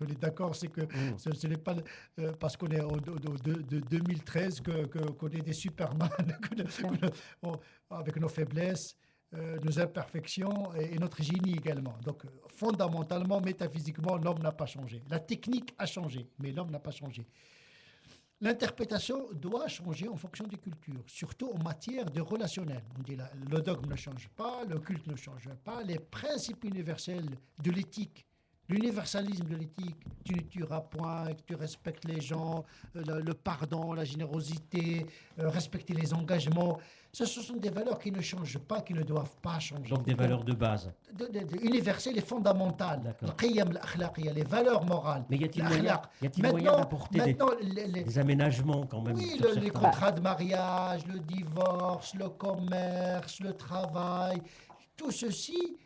On est d'accord, c'est que ce n'est pas parce qu'on est de 2013 qu'on est des superman, avec nos faiblesses, nos imperfections et notre génie également. Donc, fondamentalement, métaphysiquement, l'homme n'a pas changé. La technique a changé, mais l'homme n'a pas changé. L'interprétation doit changer en fonction des cultures, surtout en matière de relationnel. On dit le dogme ne change pas, le culte ne change pas, les principes universels de l'éthique. L'universalisme de l'éthique, tu ne tueras point, que tu respectes les gens, le pardon, la générosité, respecter les engagements, ce sont des valeurs qui ne changent pas, qui ne doivent pas changer. Donc des valeurs de base. Universelles et fondamentales. Les valeurs morales. Mais y a-t-il moyen d'apporter des aménagements quand même? Oui, les contrats de mariage, le divorce, le commerce, le travail, tout ceci...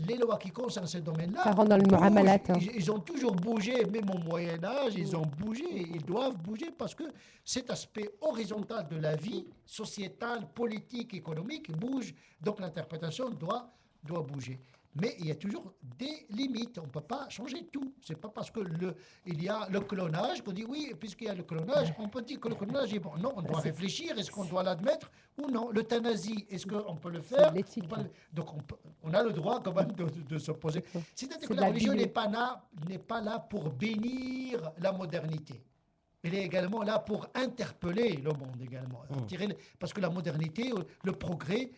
les lois qui concernent ces domaines-là, ça rentre dans le muamalat. Ils ont toujours bougé, même au Moyen-Âge, ils ont bougé, ils doivent bouger parce que cet aspect horizontal de la vie, sociétale, politique, économique, bouge, donc l'interprétation doit bouger. Mais il y a toujours des limites, on ne peut pas changer tout. Ce n'est pas parce qu'il y a le clonage qu'on dit oui, puisqu'il y a le clonage, on peut dire que le clonage est bon. Non, on doit réfléchir, est-ce qu'on doit l'admettre ou non? L'euthanasie, est-ce qu'on peut le faire? Donc on a le droit quand même de s'opposer. C'est-à-dire que la religion n'est pas là pour bénir la modernité. Elle est également là pour interpeller le monde également. Parce que la modernité, le progrès,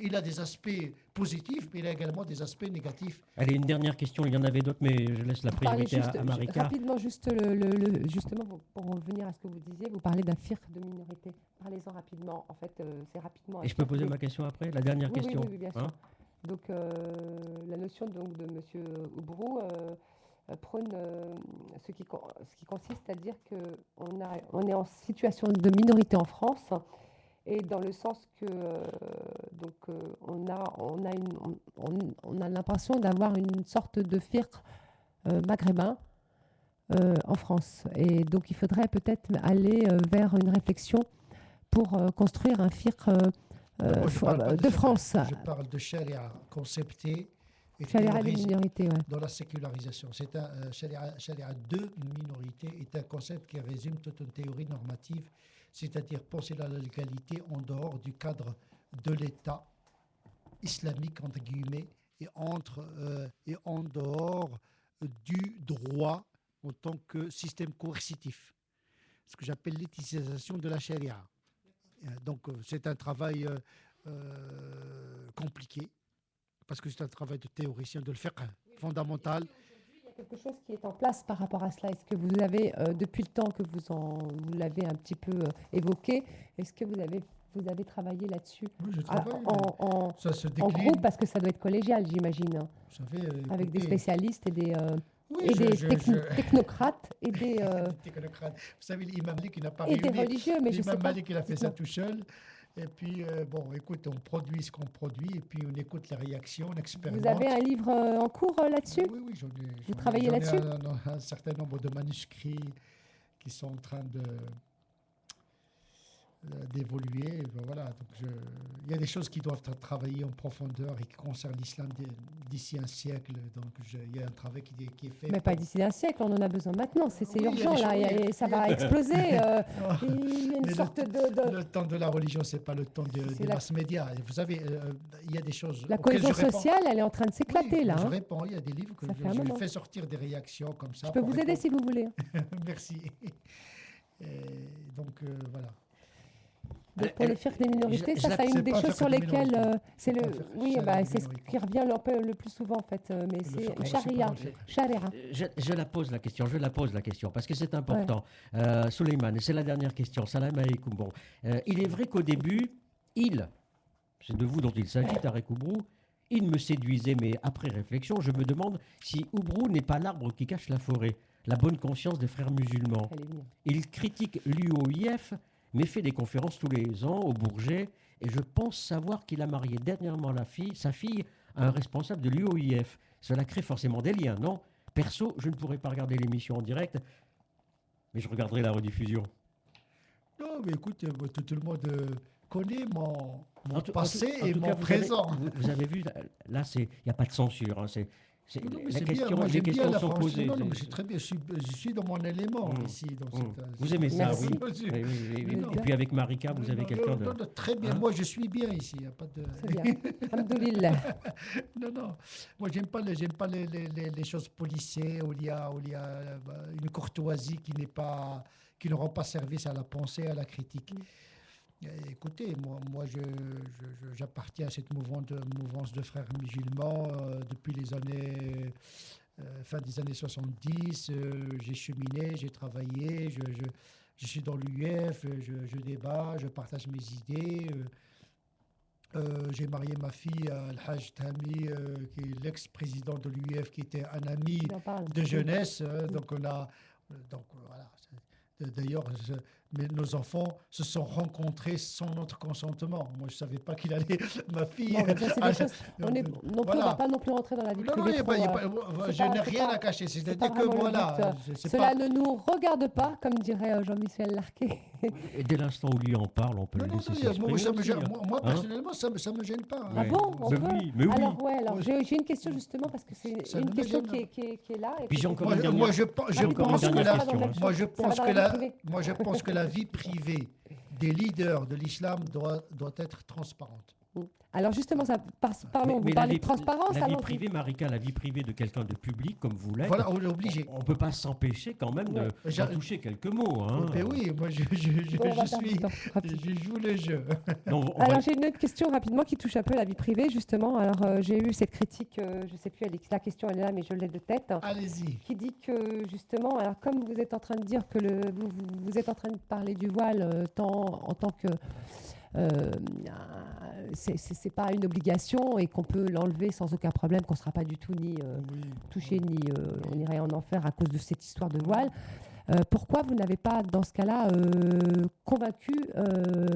il a des aspects positifs, mais il a également des aspects négatifs. Allez, une dernière question. Il y en avait d'autres, mais je laisse la priorité à Marika. Rapidement, justement, pour revenir à ce que vous disiez, vous parlez d'un fiqh de minorité. Parlez-en rapidement. En fait, c'est rapidement. Et je peux poser ma question après? La dernière question. Oui, bien sûr. Donc, la notion donc, de M. Oubrou prône ce qui consiste à dire qu'on est en situation de minorité en France, et dans le sens que on a l'impression d'avoir une sorte de fiqh maghrébin en France, et donc il faudrait peut-être aller vers une réflexion pour construire un fiqh de France. Je parle de charia concepté et dans la sécularisation. C'est un charia de minorité est un concept qui résume toute une théorie normative, c'est-à-dire penser la légalité en dehors du cadre de l'État islamique, entre guillemets, et en dehors du droit en tant que système coercitif. Ce que j'appelle l'éthicisation de la charia. Donc c'est un travail compliqué, parce que c'est un travail de théoricien, de le fiqh fondamental. Il y a quelque chose qui est en place par rapport à cela. Est-ce que vous avez, depuis le temps que vous l'avez un petit peu évoqué, est-ce que vous avez travaillé là-dessus? Oui, je travaille. Ça se en groupe, parce que ça doit être collégial, j'imagine. Vous savez, avec des spécialistes et des... Oui, technocrates et des... technocrates. Vous savez, l'imam Malik, il n'a pas réuni... Et des religieux, mais je sais pas. L'imam Malik, il a fait ça tout seul. Et puis, bon, écoute, on produit ce qu'on produit, et puis on écoute les réactions, on expérimente. Vous avez un livre en cours là-dessus? Oui, oui, Vous travaillez j'en ai là-dessus? un certain nombre de manuscrits qui sont en train d'évoluer. Ben voilà, donc il y a des choses qui doivent être travaillées en profondeur et qui concernent l'islam d'ici un siècle. Donc il y a un travail qui est fait. Mais pas d'ici un siècle, on en a besoin maintenant. C'est Oui, il y a urgent, des là. choses, oui. Ça va exploser. Non, Il y a une mais sorte de- le temps de la religion, c'est pas le temps C'est des la- mass médias. Et vous savez, il y a des choses La auxquelles cohésion je réponds. sociale, elle est en train de s'éclater, Oui, là. je Hein. réponds. Il y a des livres que Ça fait un je moment. fais sortir des réactions comme ça. Je peux pour vous aider répondre. si vous voulez. Merci. Et donc voilà. Donc, pour le fiqh des minorités, je ça, la- c'est une c'est des pas choses fiqh sur des lesquelles. minorités. C'est le. pas fiqh Oui, sharia bah, des c'est ce minorités. qui revient le plus souvent, en fait. Mais Le c'est fiqh, c'est charia. pas le fiqh. Sharia. Je la pose la question, parce que c'est important. Souleymane, c'est la dernière question. Salam alaikum. Bon, il est vrai qu'au début, c'est de vous dont il s'agit, Tarek Oubrou, il me séduisait, mais après réflexion, je me demande si Oubrou n'est pas l'arbre qui cache la forêt, la bonne conscience des frères musulmans. Elle est venue. Il critique l'UOIF, mais fait des conférences tous les ans au Bourget, et je pense savoir qu'il a marié dernièrement sa fille à un responsable de l'UOIF. Cela crée forcément des liens, non? Perso, je ne pourrais pas regarder l'émission en direct, mais je regarderai la rediffusion. Non, mais écoute, tout le monde connaît mon En passé tout et cas, mon présent. Vous avez vu, là, il n'y a pas de censure. Hein, Non, mais les c'est bien. questions, Moi, les j'aime bien questions la sont France. posées. Non, non, mais c'est très bien. Je suis dans mon élément ici. Dans Vous aimez ça, Merci. oui. Oui, oui, oui, oui. Non, Et puis avec Marika, vous avez quelqu'un de... Non, très bien. Hein? Moi, je suis bien ici. Il y a pas de... C'est bien. Alhamdoulilah. Non, non. Moi, j'aime pas les choses policées où il y a une courtoisie qui ne rend pas service à la pensée, à la critique. Écoutez, moi j'appartiens à cette mouvance de frères musulmans depuis les années, fin des années 70. J'ai cheminé, j'ai travaillé, je suis dans l'UF, je débat, je partage mes idées. J'ai marié ma fille à Al-Hajj Thami, qui est l'ex-président de l'UF, qui était un ami On en parle. de jeunesse. Donc voilà. D'ailleurs, nos enfants se sont rencontrés sans notre consentement. Moi, je ne savais pas qu'il allait, ma fille. Bon, mais ça, c'est des choses. On ne Voilà. va pas non plus rentrer dans la vie Non, non, privée. je n'ai rien à cacher. C'est-à-dire que vraiment le voilà. but. c'est Cela pas- ne nous regarde pas, comme dirait Jean-Michel Larquet. Et dès l'instant où lui en parle, on peut Non, le non, laisser non, s'exprimer moi, ça me aussi, gêne- hein. moi, Hein? personnellement, ça me gêne pas. Ah Ouais. bon, on Mais peut oui, mais oui. Alors, j'ai une question justement parce que c'est Ça une me question gêne. qui est là. Et Puis j'ai puis- encore Moi, une dernière- moi, j'ai encore une dernière question, hein. moi, je Ça va pense dans que la vie privée. moi, je pense que la vie privée des leaders de l'islam doit être transparente. Alors justement, parlons, vous Mais parlez de transparence. la vie allons-y. privée, Marika, la vie privée de quelqu'un de public comme vous l'êtes, Voilà, on est obligé. on ne peut pas s'empêcher quand même Ouais. d'en toucher quelques mots. Hein. Mais oui, moi, je Bon, on va faire suis, du temps, rapide. je joue le jeu. Non, on va- Alors j'ai une autre question rapidement qui touche un peu la vie privée justement. Alors j'ai eu cette critique, je ne sais plus, la question elle est là, mais je l'ai de tête, Allez-y. qui dit que justement, alors comme vous êtes en train de dire que vous êtes en train de parler du voile en tant que c'est pas une obligation et qu'on peut l'enlever sans aucun problème, qu'on ne sera pas du tout ni touché ni on irait en enfer à cause de cette histoire de voile. Pourquoi vous n'avez pas, dans ce cas-là, convaincu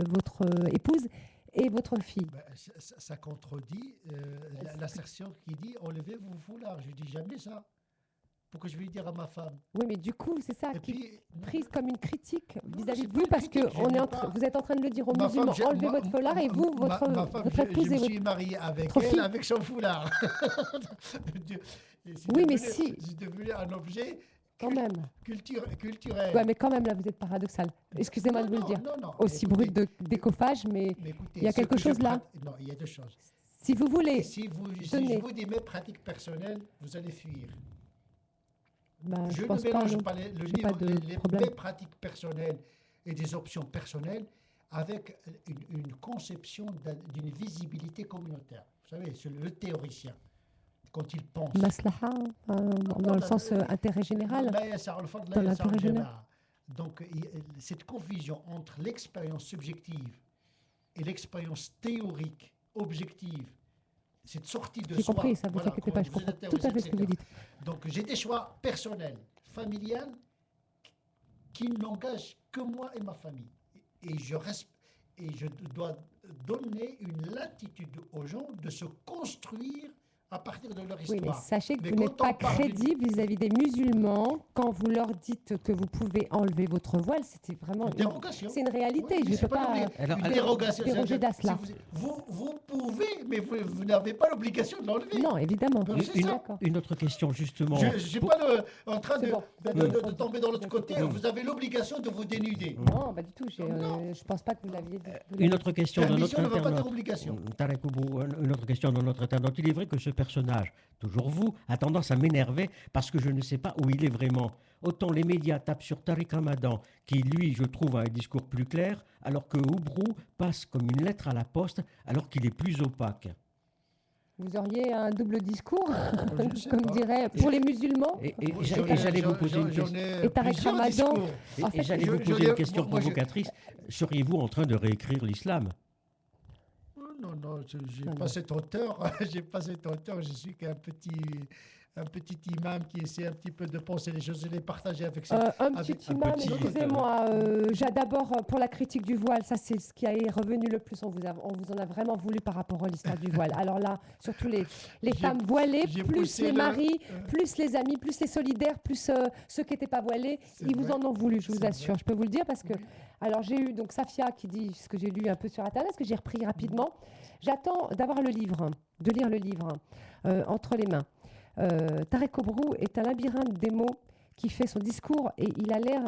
votre épouse et votre fille? Ben, ça contredit l'assertion qui dit enlevez vos foulards. Je dis jamais ça. Pourquoi je vais dire à ma femme? Oui, mais du coup, c'est ça Et qui puis, est prise comme une critique Non, vis-à-vis c'est de pas vous, une parce que critique, je n'ai pas- vous êtes en train de le dire aux ma musulmans, femme, enlevez votre foulard, et vous, ma femme, votre je épouse me et suis votre... marié avec votre elle, fille. avec son foulard. Oui, mais si- C'est devenu un objet Quand même. culturel. Ouais, mais quand même, là, vous êtes paradoxal. Excusez-moi de vous le dire. Non. Aussi Écoutez, brut de décoffage, mais écoutez, il y a ce quelque que je chose là. Non, il y a deux choses. Si vous voulez, Si Tenez. je vous dis mes pratiques personnelles, vous allez fuir. bah, je Je pense ne pas, mélange non. pas J'ai pas de problème. mes pratiques personnelles et des options personnelles avec une conception d'une visibilité communautaire. Vous savez, c'est le théoricien, quand il pense. Maslaha, dans le sens intérêt général. Dans l'intérêt général. Donc, cette confusion entre l'expérience subjective et l'expérience théorique, objective, cette sortie de J'ai soi. compris, ça vous voilà, inquiétez pas, quand je vous comprends êtes tout à fait ce que vous etc. dites. Donc, j'ai des choix personnels, familiales, qui n'engagent que moi et ma famille. Et et je dois donner une latitude aux gens de se construire à partir de leur Oui, mais histoire. sachez que Mais vous quand n'êtes pas on parle d'une- crédible vis-à-vis des musulmans quand vous leur dites que vous pouvez enlever votre voile. C'était vraiment Une dérogation. c'est une réalité. Oui, je mais ne c'est peux pas une dérogation. déroger c'est-à-dire, d'à cela. vous pouvez, mais vous n'avez pas l'obligation de l'enlever. Non, évidemment. Ben, Je c'est suis ça. d'accord. Une autre question, justement. Je ne suis pas en train C'est de, bon. de tomber dans l'autre côté. Vous avez l'obligation de vous dénuder. Non, pas du tout. Je ne pense pas que vous l'aviez dit. Une autre question de notre Permission ne veut pas dire internaute. obligation. Tarek Obrou, une autre question de notre internaute. Il est vrai que ce personnage, toujours vous, a tendance à m'énerver parce que je ne sais pas où il est vraiment. Autant les médias tapent sur Tariq Ramadan, qui lui, je trouve, a un discours plus clair, alors que Oubrou passe comme une lettre à la poste, alors qu'il est plus opaque. Vous auriez un double discours, Je sais comme pas. dirait, pour les musulmans. Et J'en j'allais vous poser une question. Et Tariq Ramadan, en fait, J'allais vous poser une question provocatrice. Seriez-vous en train de réécrire l'islam? Non, non, j'ai Non, pas non. cette hauteur. J'ai pas cette hauteur. Je suis qu'un petit imam qui essaie un petit peu de penser les choses et les partager avec ses. un avec petit imam, excusez-moi, j'ai d'abord pour la critique du voile, ça c'est ce qui est revenu le plus. On vous en a vraiment voulu par rapport à l'histoire du voile. Alors là, surtout les femmes voilées, j'ai plus poussé les le- maris, plus les amis, plus les solidaires, plus ceux qui n'étaient pas voilés, C'est ils vous vrai. en ont voulu, je vous C'est assure. vrai. Je peux vous le dire parce que. Oui. Alors j'ai eu donc Safia qui dit ce que j'ai lu un peu sur Internet, ce que j'ai repris rapidement. J'attends d'avoir le livre, de lire le livre entre les mains. Tarek Obrou est un labyrinthe des mots qui fait son discours et il a l'air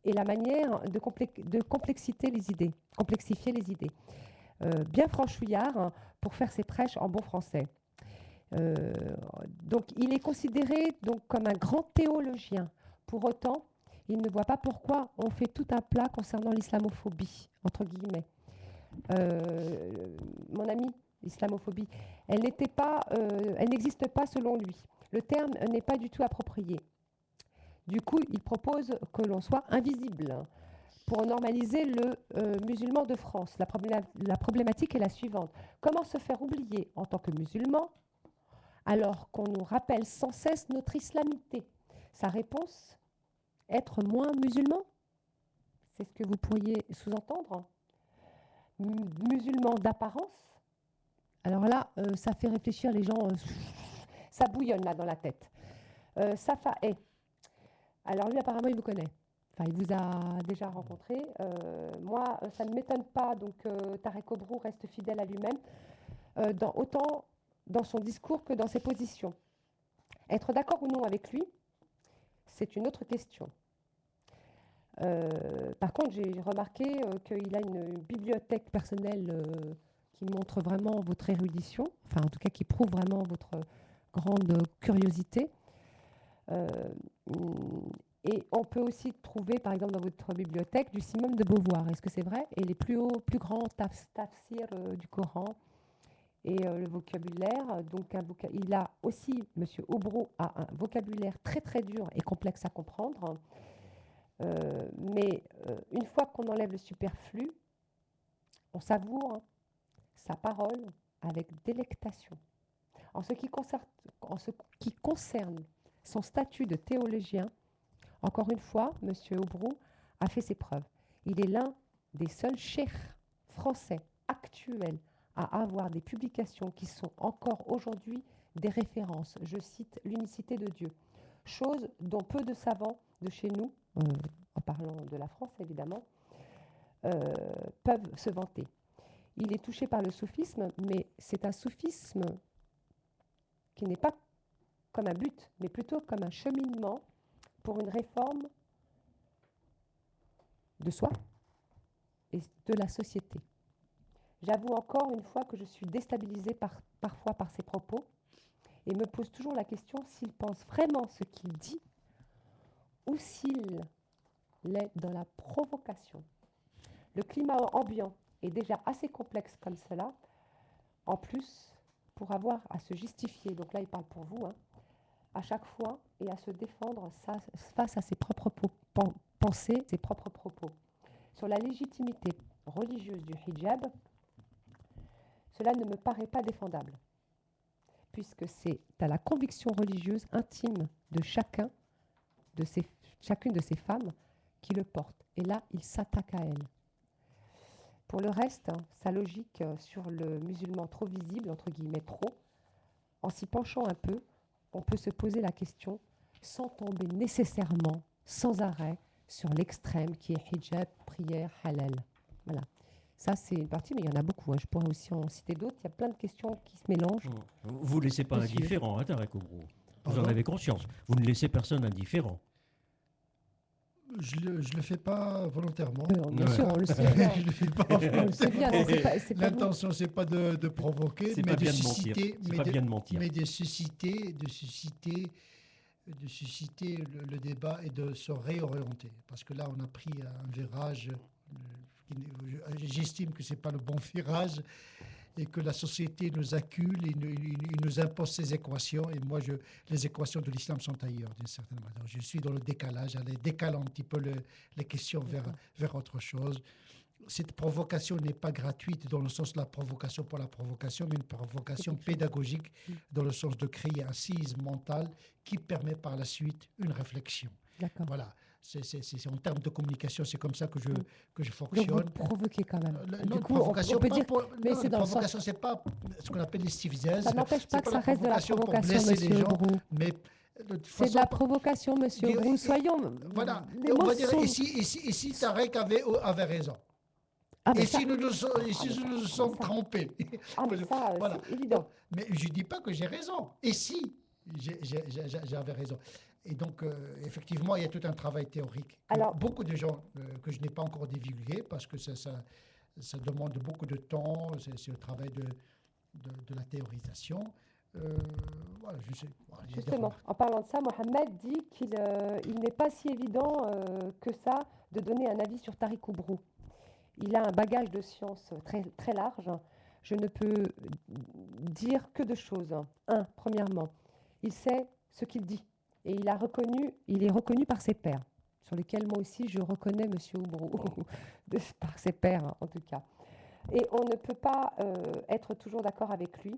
et la manière de complexifier les idées. Bien franchouillard pour faire ses prêches en bon français. Donc il est considéré donc comme un grand théologien. Pour autant, il ne voit pas pourquoi on fait tout un plat concernant l'islamophobie, entre guillemets. Mon ami, l'islamophobie, elle n'existe pas selon lui. Le terme n'est pas du tout approprié. Du coup, il propose que l'on soit invisible pour normaliser le musulman de France. La problématique est la suivante. Comment se faire oublier en tant que musulman alors qu'on nous rappelle sans cesse notre islamité? Sa réponse, être moins musulman? C'est ce que vous pourriez sous-entendre? Musulman d'apparence? Alors là, ça fait réfléchir les gens, ça bouillonne là dans la tête. Safa est. Alors lui, apparemment, il vous connaît. Enfin, il vous a déjà rencontré. Moi, ça ne m'étonne pas. Donc, Tarek Obrou reste fidèle à lui-même, autant dans son discours que dans ses positions. Être d'accord ou non avec lui, c'est une autre question. Par contre, j'ai remarqué qu'il a une bibliothèque personnelle qui montre vraiment votre érudition, enfin en tout cas qui prouve vraiment votre grande curiosité. Et on peut aussi trouver, par exemple, dans votre bibliothèque, du Simone de Beauvoir. Est-ce que c'est vrai? Et les plus grands tafsirs du Coran et le vocabulaire. Donc, il a aussi, M. Obrou a un vocabulaire très très dur et complexe à comprendre. Mais une fois qu'on enlève le superflu, on savoure sa parole avec délectation. En ce qui concerne son statut de théologien, encore une fois, M. Obrou a fait ses preuves. Il est l'un des seuls cheikhs français actuels à avoir des publications qui sont encore aujourd'hui des références. Je cite l'unicité de Dieu. Chose dont peu de savants de chez nous, en parlant de la France évidemment, peuvent se vanter. Il est touché par le soufisme, mais c'est un soufisme qui n'est pas comme un but, mais plutôt comme un cheminement pour une réforme de soi et de la société. J'avoue encore une fois que je suis déstabilisée parfois par ses propos et me pose toujours la question s'il pense vraiment ce qu'il dit ou s'il est dans la provocation. Le climat ambiant est déjà assez complexe comme cela, en plus pour avoir à se justifier, donc là il parle pour vous, à chaque fois et à se défendre face à ses propres pensées, ses propres propos. Sur la légitimité religieuse du hijab, cela ne me paraît pas défendable, puisque c'est à la conviction religieuse intime de chacune de ces femmes qui le porte. Et là, il s'attaque à elle. Pour le reste, sa logique sur le musulman trop visible, entre guillemets trop, en s'y penchant un peu, on peut se poser la question sans tomber nécessairement, sans arrêt, sur l'extrême qui est hijab, prière, halal. Voilà. Ça, c'est une partie, mais il y en a beaucoup. Je pourrais aussi en citer d'autres. Il y a plein de questions qui se mélangent. Vous ne laissez pas Monsieur. indifférent, Tarek Obrou. Vous en Pardon. avez conscience. Vous ne laissez personne indifférent. Je le fais pas volontairement. Bien Ouais. sûr, on le sait bien. Je le fais pas On le sait bien. volontairement. C'est pas vous. L'intention, c'est pas de provoquer, C'est mais pas de bien de mentir. susciter, C'est pas bien de mentir. mais de susciter le débat et de se réorienter. Parce que là, on a pris un virage. J'estime que c'est pas le bon virage et que la société nous accule et il nous impose ses équations. Et moi, les équations de l'islam sont ailleurs, d'une certaine manière. Je suis dans le décalage, elle décale un petit peu les questions vers autre chose. Cette provocation n'est pas gratuite dans le sens de la provocation pour la provocation, mais une provocation pédagogique dans le sens de créer un séisme mental qui permet par la suite une réflexion. D'accord. Voilà. C'est en termes de communication, c'est comme ça que je Donc vous fonctionne. provoquez quand même. Non, Du coup, provocation, on peut pas dire. mais c'est dans le sens- provocation, c'est pas ce qu'on appelle l'estivzèse. Ça n'empêche pas c'est que pas ça la reste de la provocation pour provocation, blesser les monsieur gens, Brou. mais de toute C'est de façon, la provocation, monsieur Et- Brou. et- Soyons. voilà. Les Et on mots va dire, sont- et si Tarek avait raison, Ah, mais et ça- si nous nous sommes ça- trompés. Ah, mais ça, Voilà. c'est évident. Mais je ne dis pas que j'ai raison. Et si j'avais raison. Et donc, effectivement, il y a tout un travail théorique. Alors- Beaucoup de gens que je n'ai pas encore divulgué parce que ça demande beaucoup de temps. C'est le travail de la théorisation. Voilà, je sais. Voilà, il y a des Justement, remarques. en parlant de ça, Mohamed dit qu'il il n'est pas si évident que ça de donner un avis sur Tariq Oubrou. Il a un bagage de science très, très large. Je ne peux dire que deux choses. Un, premièrement, il sait ce qu'il dit et il est reconnu par ses pairs, sur lesquels moi aussi je reconnais M. Oubrou, par ses pairs en tout cas. Et on ne peut pas être toujours d'accord avec lui,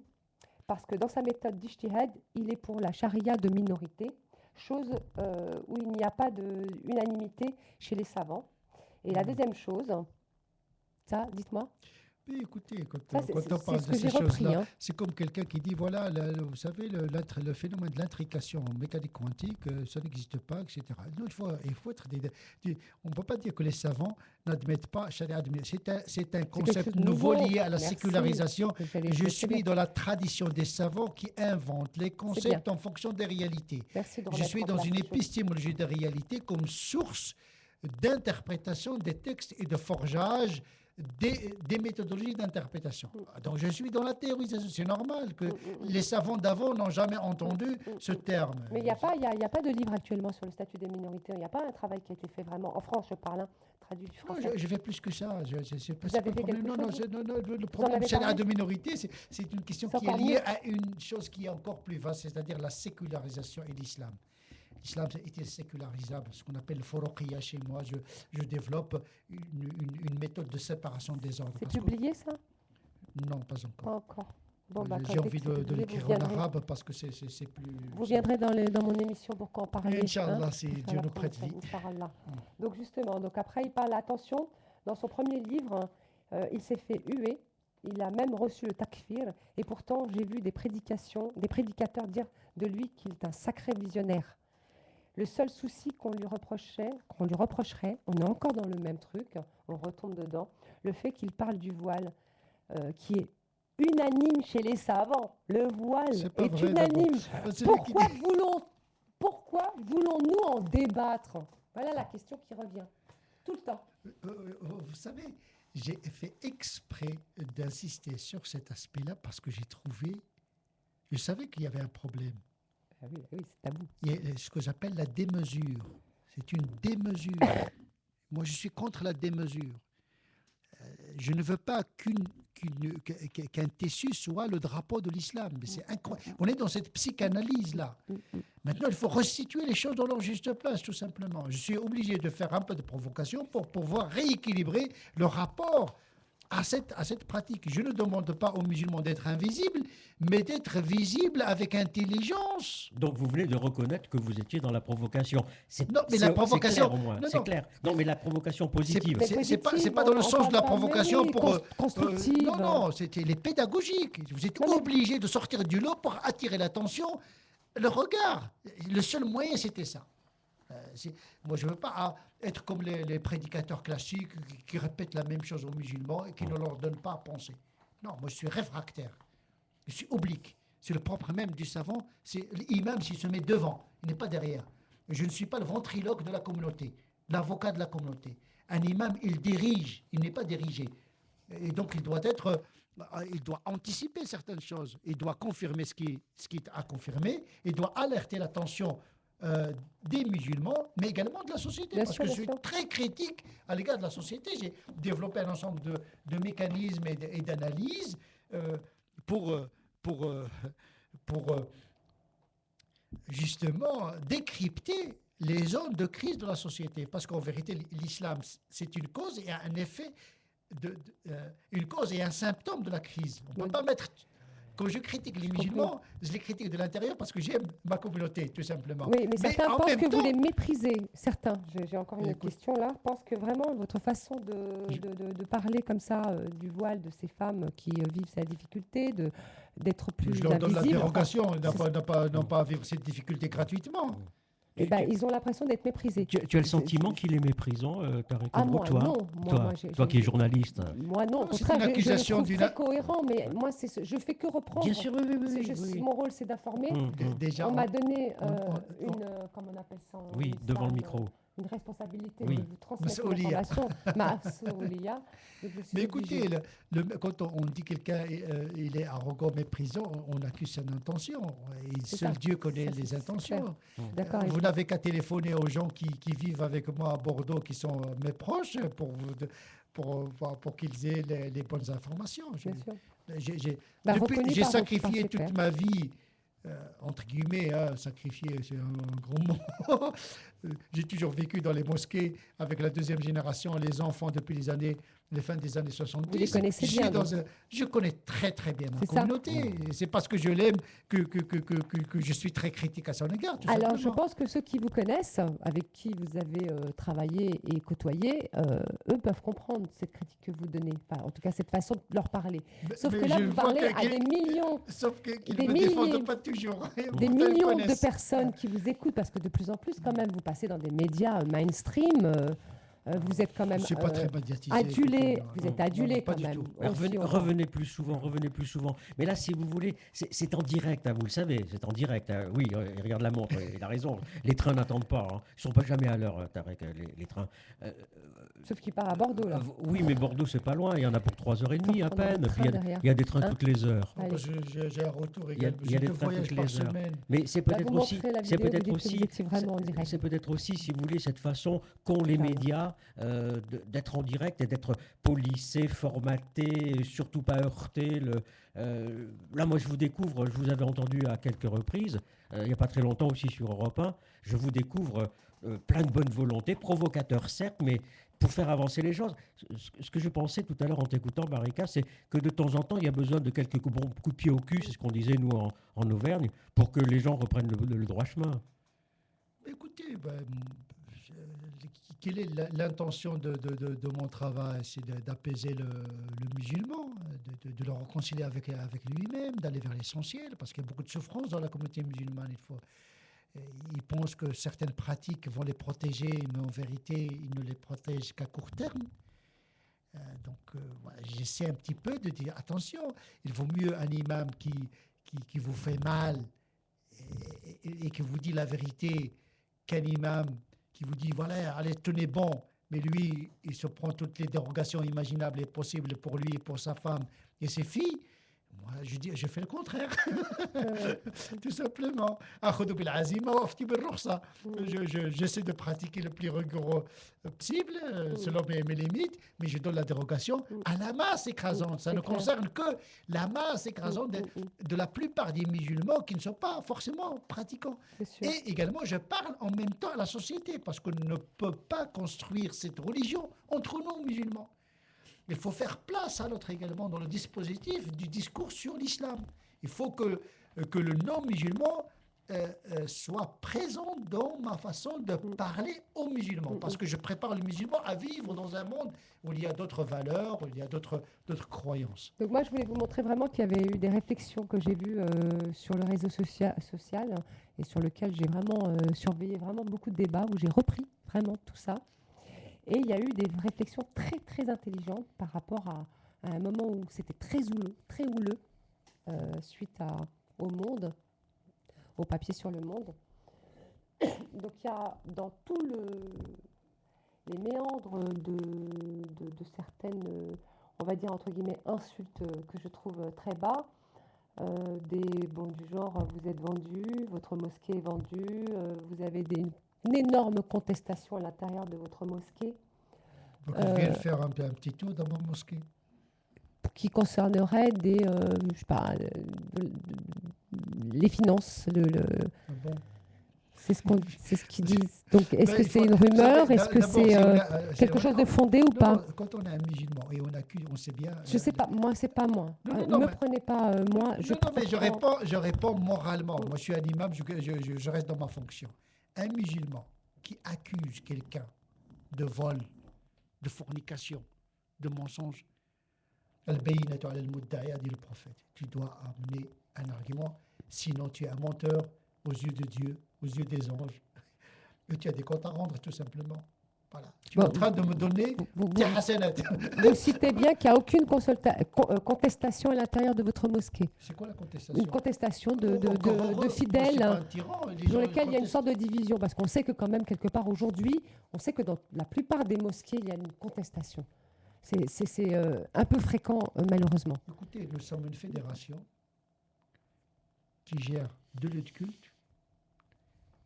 parce que dans sa méthode d'ijtihad, il est pour la charia de minorité, chose où il n'y a pas d'unanimité chez les savants. Et la deuxième chose, ça, dites-moi. Mais écoutez, quand Ça, c'est- on c'est parle ce de que ces j'ai repris, choses-là, hein. c'est comme quelqu'un qui dit, voilà, vous savez, le phénomène de l'intrication en mécanique quantique, ça n'existe pas, etc. Non, il faut être on ne peut pas dire que les savants n'admettent pas charia admet. C'est un quelque concept chose de nouveau nouveau. lié à la Merci. sécularisation. Je sais suis bien. dans la tradition des savants qui inventent les concepts en fonction des réalités. Merci de Je remettre suis en dans place une les choses. épistémologie des réalités comme source d'interprétation des textes et de forgeage des méthodologies d'interprétation. Donc je suis dans la théorisation. C'est normal que les savants d'avant n'ont jamais entendu ce terme. Mais il n'y a pas de livre actuellement sur le statut des minorités. Il n'y a pas un travail qui a été fait vraiment. En France, je parle, hein, traduit du Non, français. je fais plus que ça. C'est pas, Vous c'est avez pas fait le problème. quelque Non, chose, non, le en problème avez charia parlé de minorité, c'est une question C'est qui est encore liée mieux. à une chose qui est encore plus vaste, c'est-à-dire la sécularisation et l'islam. L'islam est sécularisable, ce qu'on appelle le foroqiya chez moi. Je développe une méthode de séparation des ordres. C'est Parce que- publié, ça? Non, pas encore. Pas encore. Bon, bah, J'ai quand envie dès que c'est de publié, l'écrire vous en viendrez. arabe parce que c'est plus. Vous viendrez dans mon émission pour qu'en parler. Inch'Allah, si pour Dieu faire la nous prête promotion, vie. Inch'Allah. Donc justement, donc après il parle, attention, dans son premier livre, il s'est fait huer, il a même reçu le takfir, et pourtant j'ai vu des prédicateurs dire de lui qu'il est un sacré visionnaire. Le seul souci qu'on lui reprocherait, on est encore dans le même truc, on retombe dedans, le fait qu'il parle du voile, qui est unanime chez les savants. Le voile C'est pas est vrai, unanime. d'abord. C'est lui qui Pourquoi voulons-nous en débattre? Voilà la question qui revient tout le temps. Vous savez, j'ai fait exprès d'insister sur cet aspect-là parce que je savais qu'il y avait un problème. Ah oui, c'est tabou. Il y a ce que j'appelle la démesure. C'est une démesure. Moi, je suis contre la démesure. Je ne veux pas qu'un tissu soit le drapeau de l'islam. Mais c'est incroyable. On est dans cette psychanalyse-là. Maintenant, il faut restituer les choses dans leur juste place, tout simplement. Je suis obligé de faire un peu de provocation pour pouvoir rééquilibrer le rapport à cette pratique. Je ne demande pas aux musulmans d'être invisibles, mais d'être visibles avec intelligence. Donc vous venez de reconnaître que vous étiez dans la provocation. Non, mais la provocation... C'est clair au moins, Non, c'est non. clair. Non, mais la provocation positive. C'est pas dans le sens de la provocation pour... constructive. non, c'était les pédagogiques. Vous êtes obligé de sortir du lot pour attirer l'attention, le regard. Le seul moyen, c'était ça. Moi, je ne veux pas être comme les prédicateurs classiques qui répètent la même chose aux musulmans et qui ne leur donnent pas à penser. Non, moi, je suis réfractaire. Je suis oblique. C'est le propre même du savant. C'est l'imam s'il se met devant, il n'est pas derrière. Je ne suis pas le ventriloque de la communauté, l'avocat de la communauté. Un imam, il dirige, il n'est pas dirigé. Et donc, il doit anticiper certaines choses. Il doit confirmer ce qui est à confirmer. Il doit alerter l'attention des musulmans, mais également de la société. Bien parce sûr, que bien je suis sûr. très critique à l'égard de la société. J'ai développé un ensemble de mécanismes et d'analyses pour justement décrypter les zones de crise de la société. Parce qu'en vérité, l'islam, c'est une cause et un effet, une cause et un symptôme de la crise. On ne peut pas mettre... Quand je critique les musulmans, je les critique de l'intérieur parce que j'aime ma communauté, tout simplement. Oui, mais certains en pensent même que vous temps- les méprisez. Certains, j'ai encore une autre Écoute. question là, pensent que vraiment votre façon de parler comme ça du voile de ces femmes qui vivent cette difficulté, d'être plus Je leur donne la invisibles, dérogation, enfin, n'ont pas à vivre cette difficulté gratuitement. eh ben, ils ont l'impression d'être méprisés. Tu as le sentiment qu'il est méprisant, Tariq Ah, Obro, moi, toi, non. toi, toi qui es journaliste. Moi, non. Au C'est contraire, une accusation je le trouve d'une- très cohérent, mais moi, je fais que reprendre. Bien sûr, oui, oui, oui, oui. Mon rôle, c'est d'informer. Déjà, On m'a donné on- une, comment on appelle ça en Oui, islam, devant le micro. une responsabilité Oui. de vous transmettre Mas'ouliya. l'information. Mas'ouliya. Donc, je suis mais obligée. écoutez, quand on dit quelqu'un il est arrogant, méprisant, on accuse son intention. Et C'est seul ça. Dieu connaît Ça, les c'est intentions. D'accord. Vous n'avez qu'à téléphoner aux gens qui vivent avec moi à Bordeaux, qui sont mes proches, pour qu'ils aient les bonnes informations. Bien sûr. J'ai Reconnu j'ai par sacrifié votre toute ma vie, entre guillemets, sacrifié, c'est un gros mot. J'ai toujours vécu dans les mosquées avec la deuxième génération, les enfants depuis les fins des années 70. Vous les connaissez Je suis bien, je connais très très bien ma C'est ça. communauté. C'est parce que je l'aime que je suis très critique à son égard. tout Alors, je simplement. pense que ceux qui vous connaissent, avec qui vous avez travaillé et côtoyé, eux peuvent comprendre cette critique que vous donnez. Enfin, en tout cas, cette façon de leur parler. Sauf Mais que là, je vous vois parlez à qu'il- des millions, Sauf qu'ils des ne me milliers- défendent pas toujours. des Pourtant, ils millions de connaissent. personnes qui vous écoutent, parce que de plus en plus, quand même, vous passez dans des médias mainstream. Vous êtes quand même Je ne suis pas très médiatisé. adulé. écoutez, Vous non, êtes non, adulé non, pas quand du même. tout. Mais Aussi, revenez plus souvent, revenez plus souvent. Mais là, si vous voulez, c'est en direct, hein, vous le savez, c'est en direct. Hein. Oui, il regarde la montre, il a raison. Les trains n'attendent pas. Hein. Ils ne sont pas jamais à l'heure, Tarek, les trains. Sauf qu'il part à Bordeaux, là. Oui, mais Bordeaux, c'est pas loin. Il y en a pour 3h30 à Prendre des peine. trains Puis derrière. il y a des trains Hein toutes les heures. Allez. J'ai un retour Il y a- également. il y a J'ai des 2 trains voyages toutes par les heures. semaine. Mais c'est Là, peut-être vous aussi, montrez la c'est vidéo, vous peut-être dites que aussi, vous étiez vraiment en direct. c'est peut-être aussi, si vous voulez, cette façon qu'ont les Voilà. médias d'être en direct et d'être policés, formatés, surtout pas heurtés. Là, moi, je vous découvre, je vous avais entendu à quelques reprises, il n'y a pas très longtemps aussi sur Europe 1, je vous découvre plein de bonne volonté, provocateur certes, mais pour faire avancer les choses. Ce que je pensais tout à l'heure en t'écoutant, Barika, c'est que de temps en temps, il y a besoin de quelques bons coups de pied au cul, c'est ce qu'on disait nous en Auvergne, pour que les gens reprennent le droit chemin. Écoutez, quelle est l'intention de mon travail? C'est d'apaiser le musulman, de le réconcilier avec lui-même, d'aller vers l'essentiel, parce qu'il y a beaucoup de souffrance dans la communauté musulmane. Ils pensent que certaines pratiques vont les protéger, mais en vérité, ils ne les protègent qu'à court terme. Voilà, j'essaie un petit peu de dire, attention, il vaut mieux un imam qui vous fait mal et qui vous dit la vérité qu'un imam qui vous dit, voilà, allez, tenez bon, mais lui, il se prend toutes les dérogations imaginables et possibles pour lui, pour sa femme et ses filles. Moi, je fais le contraire, tout simplement. J'essaie de pratiquer le plus rigoureux possible, selon mes limites, mais je donne la dérogation à la masse écrasante. Ça ne concerne que la masse écrasante de la plupart des musulmans qui ne sont pas forcément pratiquants. Et également, je parle en même temps à la société, parce qu'on ne peut pas construire cette religion entre nous, musulmans. Il faut faire place à l'autre également dans le dispositif du discours sur l'islam. Il faut que le non-musulman soit présent dans ma façon de parler aux musulmans. Parce que je prépare les musulmans à vivre dans un monde où il y a d'autres valeurs, où il y a d'autres croyances. Donc moi, je voulais vous montrer vraiment qu'il y avait eu des réflexions que j'ai vues sur le réseau social et sur lequel j'ai vraiment surveillé vraiment beaucoup de débats, où j'ai repris vraiment tout ça. Et il y a eu des réflexions très, très intelligentes par rapport à un moment où c'était très houleux suite au Monde, au papier sur le Monde. Donc il y a dans tous les méandres de certaines, on va dire entre guillemets, insultes que je trouve très bas, du genre vous êtes vendu, votre mosquée est vendue, vous avez une énorme contestation à l'intérieur de votre mosquée. Donc, ils viennent faire un petit tour dans ma mosquée. Qui concernerait les finances. Bon. C'est ce qu'ils disent. Donc, est-ce que c'est une rumeur? Est-ce que c'est quelque chose de fondé ou pas? Quand on est un musulman et on accuse, on sait bien. Je ne sais pas, moi, c'est pas moi. Ne me prenez pas, moi. Je réponds moralement. Moi, je suis un imam, je reste dans ma fonction. Un musulman qui accuse quelqu'un de vol, de fornication, de mensonge, al-bayyinatu ala al-mudda'i, a dit le prophète. Tu dois amener un argument, sinon tu es un menteur aux yeux de Dieu, aux yeux des anges. Et tu as des comptes à rendre, tout simplement. Voilà. Tu es en train de me donner des hasanat. Vous citez bien qu'il n'y a aucune contestation à l'intérieur de votre mosquée. C'est quoi la contestation? Une contestation de fidèles dans lesquels il y a une sorte de division. Parce qu'on sait que quand même, quelque part aujourd'hui, on sait que dans la plupart des mosquées, il y a une contestation. C'est un peu fréquent, malheureusement. Écoutez, nous sommes une fédération qui gère 2 lieux de culte.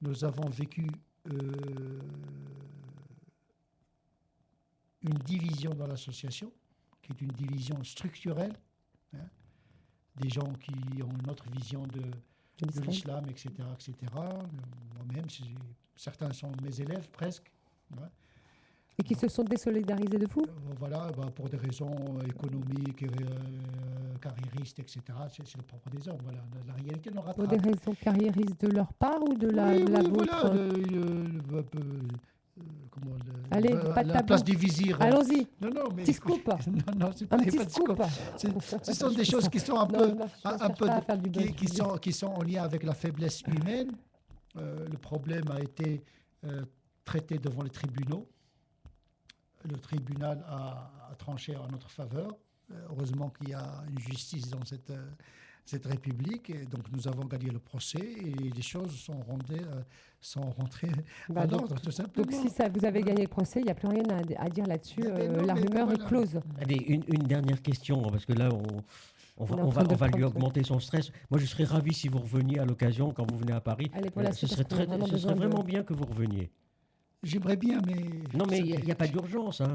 Nous avons vécu une division dans l'association, qui est une division structurelle, hein, des gens qui ont une autre vision de l'islam, etc., etc. Moi-même, certains sont mes élèves presque. Ouais. Et qui se sont désolidarisés de vous? Voilà, pour des raisons économiques, carriéristes, etc. C'est le propre des hommes. Voilà. La réalité nous rattrape. Pour des raisons carriéristes de leur part ou de la vôtre? Allez, pas de la place du vizir. Allons-y. Non, mais petit scoop. Non, c'est pas un des petit scoop. Ce sont des choses qui sont qui sont en lien avec la faiblesse humaine. Le problème a été traité devant les tribunaux. Le tribunal a tranché en notre faveur. Heureusement qu'il y a une justice dans cette République. Et donc, nous avons gagné le procès et les choses sont rentrées à l'ordre, tout simplement. Donc, si vous avez gagné le procès, il n'y a plus rien à dire là-dessus. La rumeur est close. Allez, une dernière question, parce que là, on va lui augmenter son stress. Moi, je serais ravi si vous reveniez à l'occasion, quand vous venez à Paris. Allez, ce serait vraiment bien que vous reveniez. J'aimerais bien, mais... Non, mais il n'y a pas d'urgence. Hein.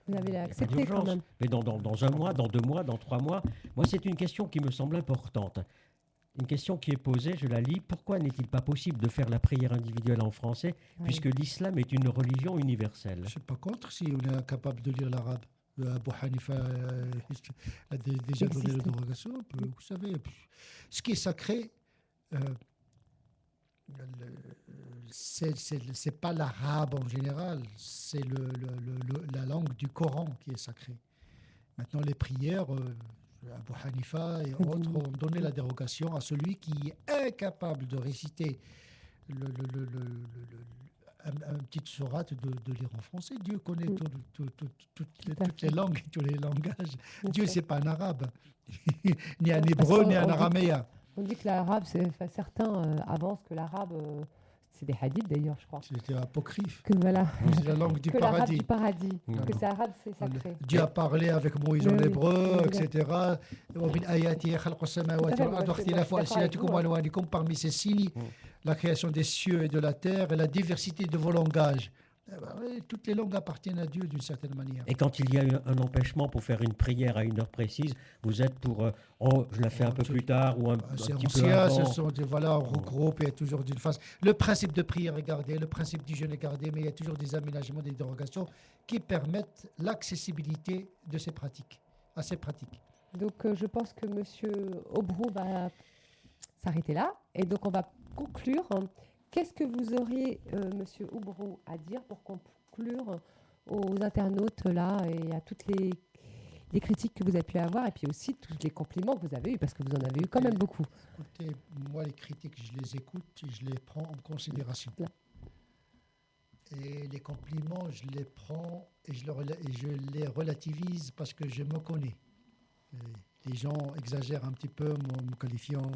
Vous avez accepté quand même. Mais dans un mois, dans 2 mois, dans 3 mois, moi, c'est une question qui me semble importante. Une question qui est posée, je la lis. Pourquoi n'est-il pas possible de faire la prière individuelle en français, puisque l'islam est une religion universelle? Je ne suis pas contre si on est incapable de lire l'arabe. Abu Hanifa a déjà donné la dérogation. Vous savez, ce qui est sacré... c'est pas l'arabe en général, c'est la langue du Coran qui est sacrée. Maintenant, les prières, Abu Hanifa et autres ont donné la dérogation à celui qui est incapable de réciter un petit sourate de lire en français. Dieu connaît toutes les langues et tous les langages. Dieu, c'est pas un arabe, ni un hébreu, ni un araméen. On dit que l'arabe, certains avancent que l'arabe, c'est des hadiths d'ailleurs, je crois. C'était apocryphe. Que voilà. C'est la langue du que paradis. Du paradis. Que c'est arabe, c'est sacré. Dieu a parlé avec Moïse en hébreu, etc. Parmi ces signes, la création des cieux et de la terre et la diversité de vos langages. Oui, toutes les langues appartiennent à Dieu d'une certaine manière. Et quand il y a un empêchement pour faire une prière à une heure précise, vous êtes pour oh, je la fais un peu plus tard ou un C'est petit peu ancien, ce avant. sont voilà, on regroupe, il y a toujours d'une phase. Le principe de prière est gardé, le principe du jeûne est gardé, mais il y a toujours des aménagements, des dérogations qui permettent l'accessibilité de ces pratiques, à ces pratiques. Donc, je pense que M. Aubrou va s'arrêter là. Et donc, on va conclure. Qu'est-ce que vous auriez, M. Aubrou, à dire pour conclure aux internautes là et à toutes les critiques que vous avez pu avoir et puis aussi tous les compliments que vous avez eus, parce que vous en avez eu quand même beaucoup. Écoutez, moi, les critiques, je les écoute et je les prends en considération. Là. Et les compliments, je les prends et je les relativise parce que je me connais. Les gens exagèrent un petit peu, me qualifiant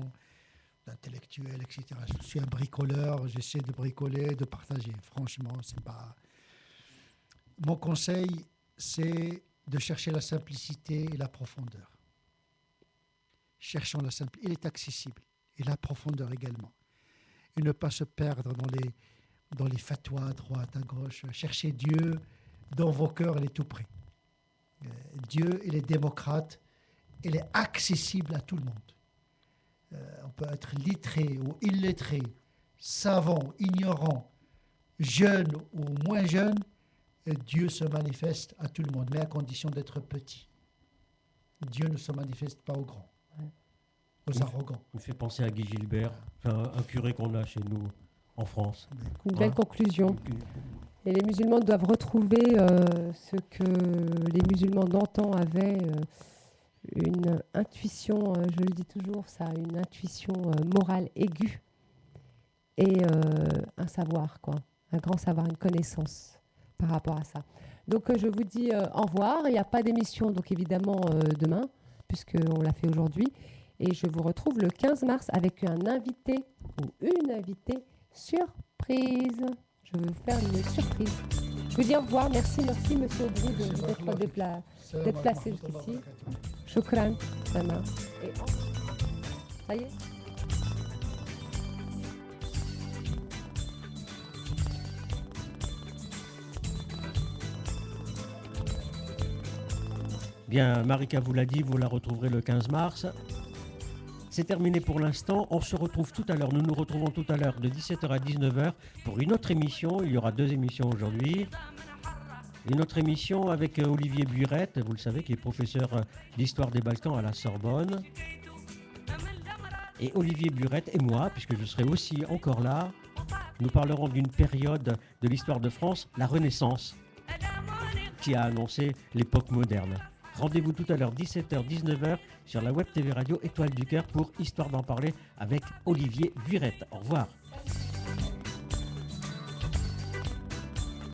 d'intellectuel, etc. Je suis un bricoleur, j'essaie de bricoler, de partager. Franchement, c'est pas... Mon conseil, c'est de chercher la simplicité et la profondeur. Cherchons la simplicité. Il est accessible. Et la profondeur également. Et ne pas se perdre dans les fatwas à droite, à gauche. Cherchez Dieu dans vos cœurs, il est tout près. Dieu, il est démocrate. Il est accessible à tout le monde. On peut être lettré ou illettré, savant, ignorant, jeune ou moins jeune. Dieu se manifeste à tout le monde, mais à condition d'être petit. Dieu ne se manifeste pas aux grands, aux arrogants. Il me fait penser à Guy Gilbert, enfin, un curé qu'on a chez nous en France. Une belle conclusion. Et les musulmans doivent retrouver ce que les musulmans d'antan avaient, une intuition, je le dis toujours, ça, une intuition morale aiguë et un savoir, quoi, un grand savoir, une connaissance par rapport à ça. Donc je vous dis au revoir. Il n'y a pas d'émission, donc évidemment demain, puisqu'on l'a fait aujourd'hui. Et je vous retrouve le 15 mars avec un invité ou une invitée surprise. Je vais vous faire une surprise. Je vous dis au revoir. Merci, monsieur Aubrou, d'être placé jusqu'ici. Shukran, Sana. Et ça y est. Bien, Marika vous l'a dit, vous la retrouverez le 15 mars. C'est terminé pour l'instant. On se retrouve tout à l'heure. Nous nous retrouvons tout à l'heure de 17h à 19h pour une autre émission. Il y aura 2 émissions aujourd'hui. Une autre émission avec Olivier Buirette, vous le savez, qui est professeur d'histoire des Balkans à la Sorbonne. Et Olivier Buirette et moi, puisque je serai aussi encore là, nous parlerons d'une période de l'histoire de France, la Renaissance, qui a annoncé l'époque moderne. Rendez-vous tout à l'heure, 17h, 19h, sur la Web TV Radio Étoile du Cœur pour Histoire d'en parler avec Olivier Buirette. Au revoir.